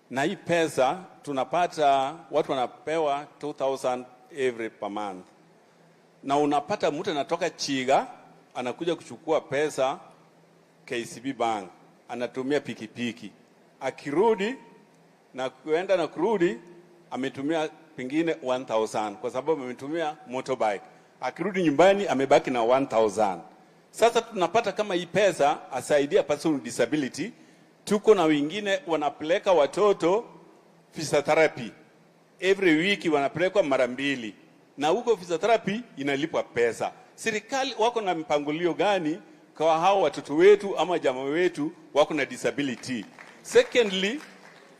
Na hii pesa tunapata, watu wanapewa 2,000 every per month. Na unapata mtu anatoka Chiga, anakuja kuchukua pesa KCB Bank, anatumia pikipiki. Akirudi na kuenda na kurudi, ametumia pengine 1,000 kwa sababu ametumia motorbike. Akirudi nyumbani amebaki na 1,000. Sasa tunapata kama hii pesa asaidia person with disability. Tuko na wengine wanapeleka watoto physiotherapy. Every week wanapelekwa mara 2. Na huko physiotherapy inalipwa pesa. Serikali wako na mpangilio gani kwa hao watoto wetu ama jamaa wetu wako na disability? Secondly,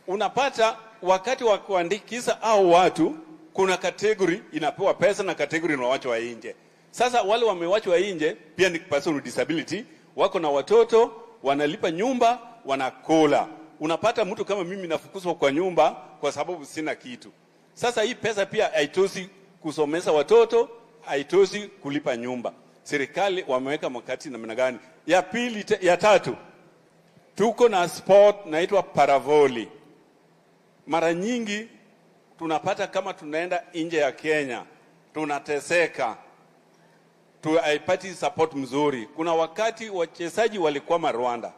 unapata wakati wa kuandikisha hao watu kuna category inapewa pesa na category inawachwa nje. Sasa wale wamewachwa nje pia ni person with disability, wako na watoto, wanalipa nyumba, wanakula. Unapata mtu kama mimi nafukuzwa kwa nyumba kwa sababu sina kitu. Sasa hii pesa pia haitoshi kusomesha watoto, haitoshi kulipa nyumba. Serikali wameweka mkakati namna gani? Ya pili, ya tatu, tuko na sport naitwa paravoli. Mara nyingi tunapata kama tunaenda nje ya Kenya, tunateseka, haipati support mzuri. Kuna wakati wachezaji walikuwa Rwanda,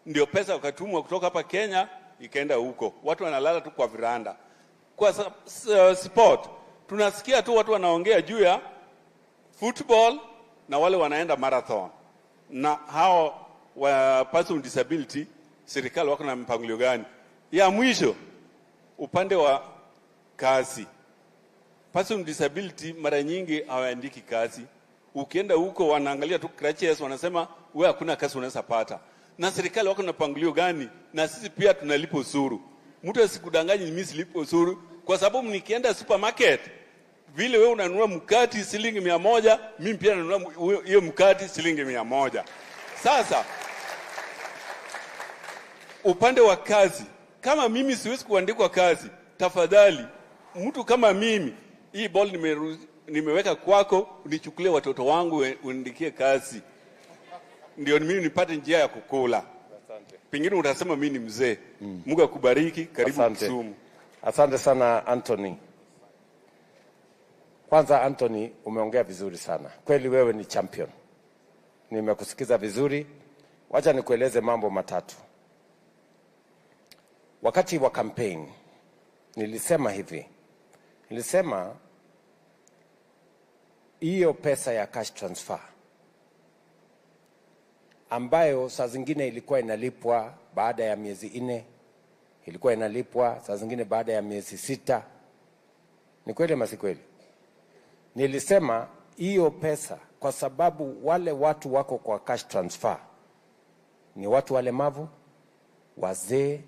ndio pesa wakatumwa kutoka hapa Kenya ikaenda huko, watu wanalala tu kwa viranda. Kwa sport tunasikia tu watu wanaongea juu ya football na wale wanaenda marathon, na hao wa person with disability serikali wako na mpangilio gani? Ya mwisho, upande wa kazi, person with disability mara nyingi hawaandiki kazi. Ukienda huko wanaangalia tu crutches, wanasema wewe hakuna kazi unaweza pata. Na serikali wako na mpangilio gani? Na sisi pia tunalipa ushuru. Mtu asikudanganye mimi silipo ushuru, kwa sababu nikienda supermarket vile wewe unanunua mkati shilingi 100, mimi pia nanunua hiyo mkati shilingi 100. Sasa upande wa kazi, kama mimi siwezi kuandikwa kazi, tafadhali mtu kama mimi, hii ball nimeweka kwako, unichukulie watoto wangu uniandikie kazi, ndio mimi nipate njia ya kukula. Asante. Pengine utasema mimi ni mzee. Mungu akubariki. Karibu Kisumu. Asante sana Anthony. Kwanza Anthony, umeongea vizuri sana. Kweli wewe ni champion. Nimekusikiza vizuri. Wacha nikueleze mambo matatu. Wakati wa campaign nilisema hivi. Nilisema hiyo pesa ya cash transfer ambayo saa zingine ilikuwa inalipwa baada ya miezi 4, ilikuwa inalipwa saa zingine baada ya miezi 6. Ni kweli ama si kweli? Nilisema hiyo pesa, kwa sababu wale watu wako kwa cash transfer ni watu walemavu, wazee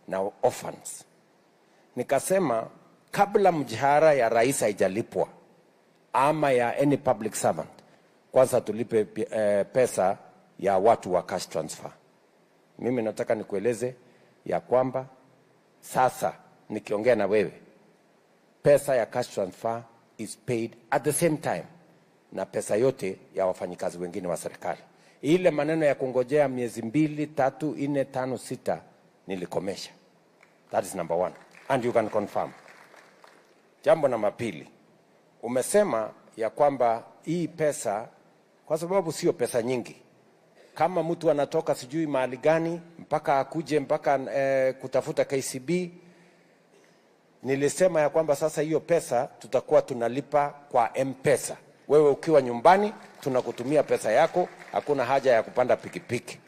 na orphans. Nikasema kabla mshahara ya rais haijalipwa ama ya any public servant, kwanza tulipe pesa ya watu wa cash transfer. Mimi nataka nikueleze ya kwamba sasa nikiongea na wewe, pesa ya cash transfer is paid at the same time na pesa yote ya wafanyikazi wengine wa serikali. Ile maneno ya kungojea miezi 2, 3, 4, 5, 6 nilikomesha. That is number 1. And you can confirm. Jambo namba 2. Umesema ya kwamba hii pesa, kwa sababu sio pesa nyingi, kama mtu anatoka sijui mahali gani mpaka akuje mpaka kutafuta KCB, nilisema ya kwamba sasa hiyo pesa tutakuwa tunalipa kwa M-Pesa. Wewe ukiwa nyumbani tunakutumia pesa yako, hakuna haja ya kupanda pikipiki.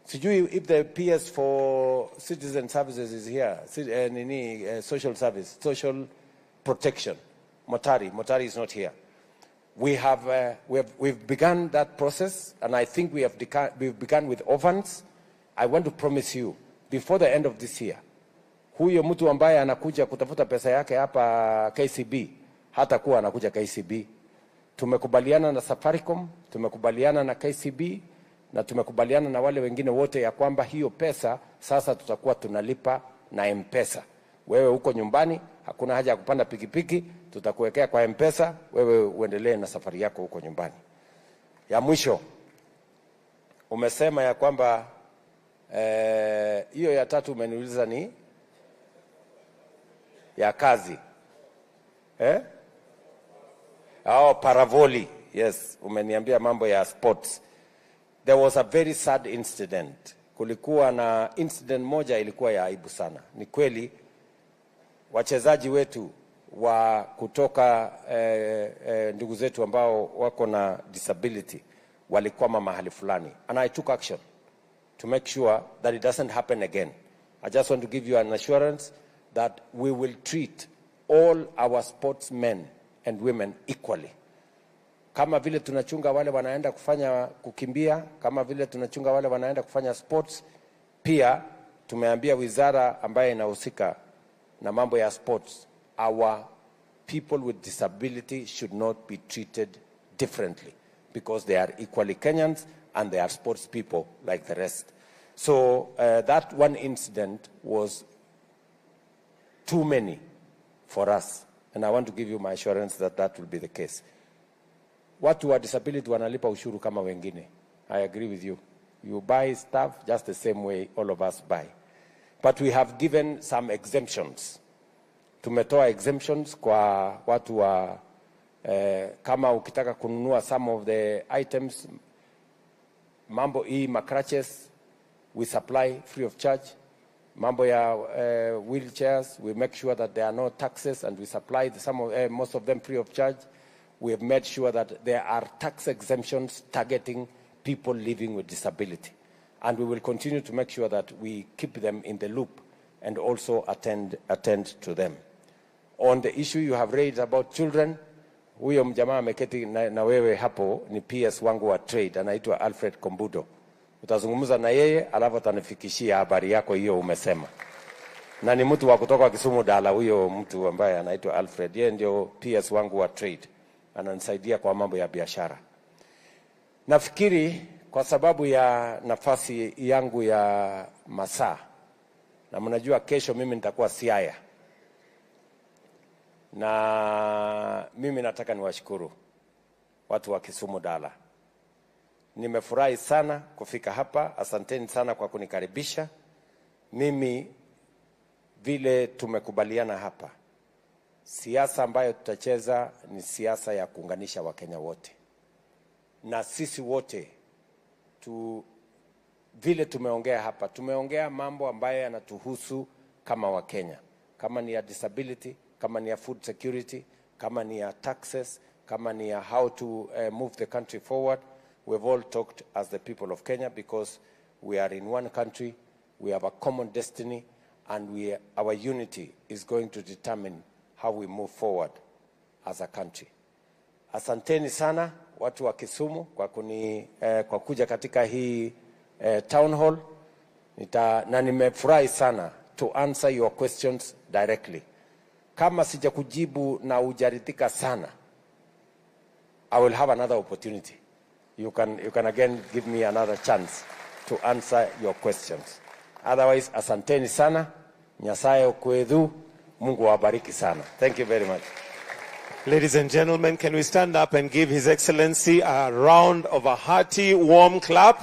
Sijui if the PS for citizen services is here, social service, social protection. Motari is not here. We've begun that process, and I think we've begun with orphans. I want to promise you, before the end of this year, huyo mtu ambaye anakuja kutafuta pesa yake hapa KCB, hata kuwa anakuja KCB. Tumekubaliana na Safaricom, tumekubaliana na KCB, na tumekubaliana na wale wengine wote ya kwamba hiyo pesa sasa tutakuwa tunalipa na M-Pesa. Wewe uko nyumbani, hakuna haja ya kupanda pikipiki, tutakuwekea kwa M-Pesa, wewe uendelee na safari yako huko nyumbani. Ya mwisho, umesema ya kwamba hiyo ya tatu umeniuliza ni ya kazi. Paravoli. Yes, umeniambia mambo ya sports. There was a very sad incident. Kulikuwa na incident moja ilikuwa ya aibu sana. Ni kweli wachezaji wetu wa kutoka ndugu zetu ambao wako na disability walikwama mahali fulani, and I took action to make sure that it doesn't happen again. I just want to give you an assurance that we will treat all our sportsmen and women equally. Kama vile tunachunga wale wanaenda kufanya kukimbia, kama vile tunachunga wale wanaenda kufanya sports, pia tumeambia wizara ambaye inahusika na mambo ya sports, our people with disability should not be treated differently because they are equally Kenyans and they are sports people like the rest. So that one incident was too many for us, and I want to give you my assurance that that will be the case. Watu wa disability wanalipa ushuru kama wengine. I agree with you. You buy stuff just the same way all of us buy. But we have given some exemptions. Tumetoa exemptions kwa watu wa kama ukitaka kununua some of the items, mambo hii crutches, we supply free of charge. Mambo ya wheelchairs, we make sure that there are no taxes, and we supply most of them free of charge. We have made sure that there are tax exemptions targeting people living with disability. And we will continue to make sure that we keep them in the loop and also attend to them. On the issue you have raised about children, huyo mjamaa ameketi na wewe hapo ni PS wangu wa trade, anaitwa Alfred Kombudo. Utazungumza na yeye alafu atanifikishia habari yako hiyo umesema. Na ni mtu wa kutoka Kisumu Dala, huyo mtu ambaye anaitwa Alfred, yeye ndio PS wangu wa trade. Ananisaidia kwa mambo ya biashara. Nafikiri kwa sababu ya nafasi yangu ya masaa, na mnajua kesho mimi nitakuwa Siaya, na mimi nataka niwashukuru watu wa Kisumu Dala. Nimefurahi sana kufika hapa. Asanteni sana kwa kunikaribisha. Mimi vile tumekubaliana hapa, siasa ambayo tutacheza ni siasa ya kuunganisha Wakenya wote. Na sisi wote vile tumeongea hapa, tumeongea mambo ambayo yanatuhusu kama Wakenya. Kama ni ya disability, kama ni ya food security, kama ni ya taxes, kama ni ya how to move the country forward. We've all talked as the people of Kenya because we are in one country, we have a common destiny, and our unity is going to determine how we move forward as a country. Asanteni sana watu wa Kisumu kwa kuja katika hii town hall. Na nimefurahi sana to answer your questions directly. Kama sijakujibu na ujaridhika sana, I will have another opportunity. You can again give me another chance to answer your questions. Otherwise, asanteni sana. Nyasaye okwedhu. Mungu awabariki sana. Thank you very much. Ladies and gentlemen, can we stand up and give His Excellency a round of a hearty, warm clap?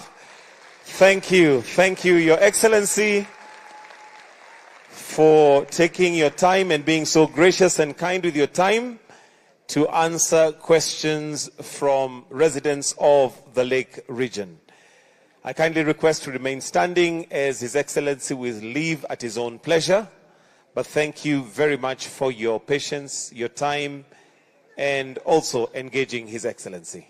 Thank you. Thank you, Your Excellency, for taking your time and being so gracious and kind with your time to answer questions from residents of the Lake region. I kindly request to remain standing as His Excellency will leave at his own pleasure. But thank you very much for your patience, your time, and also engaging His Excellency.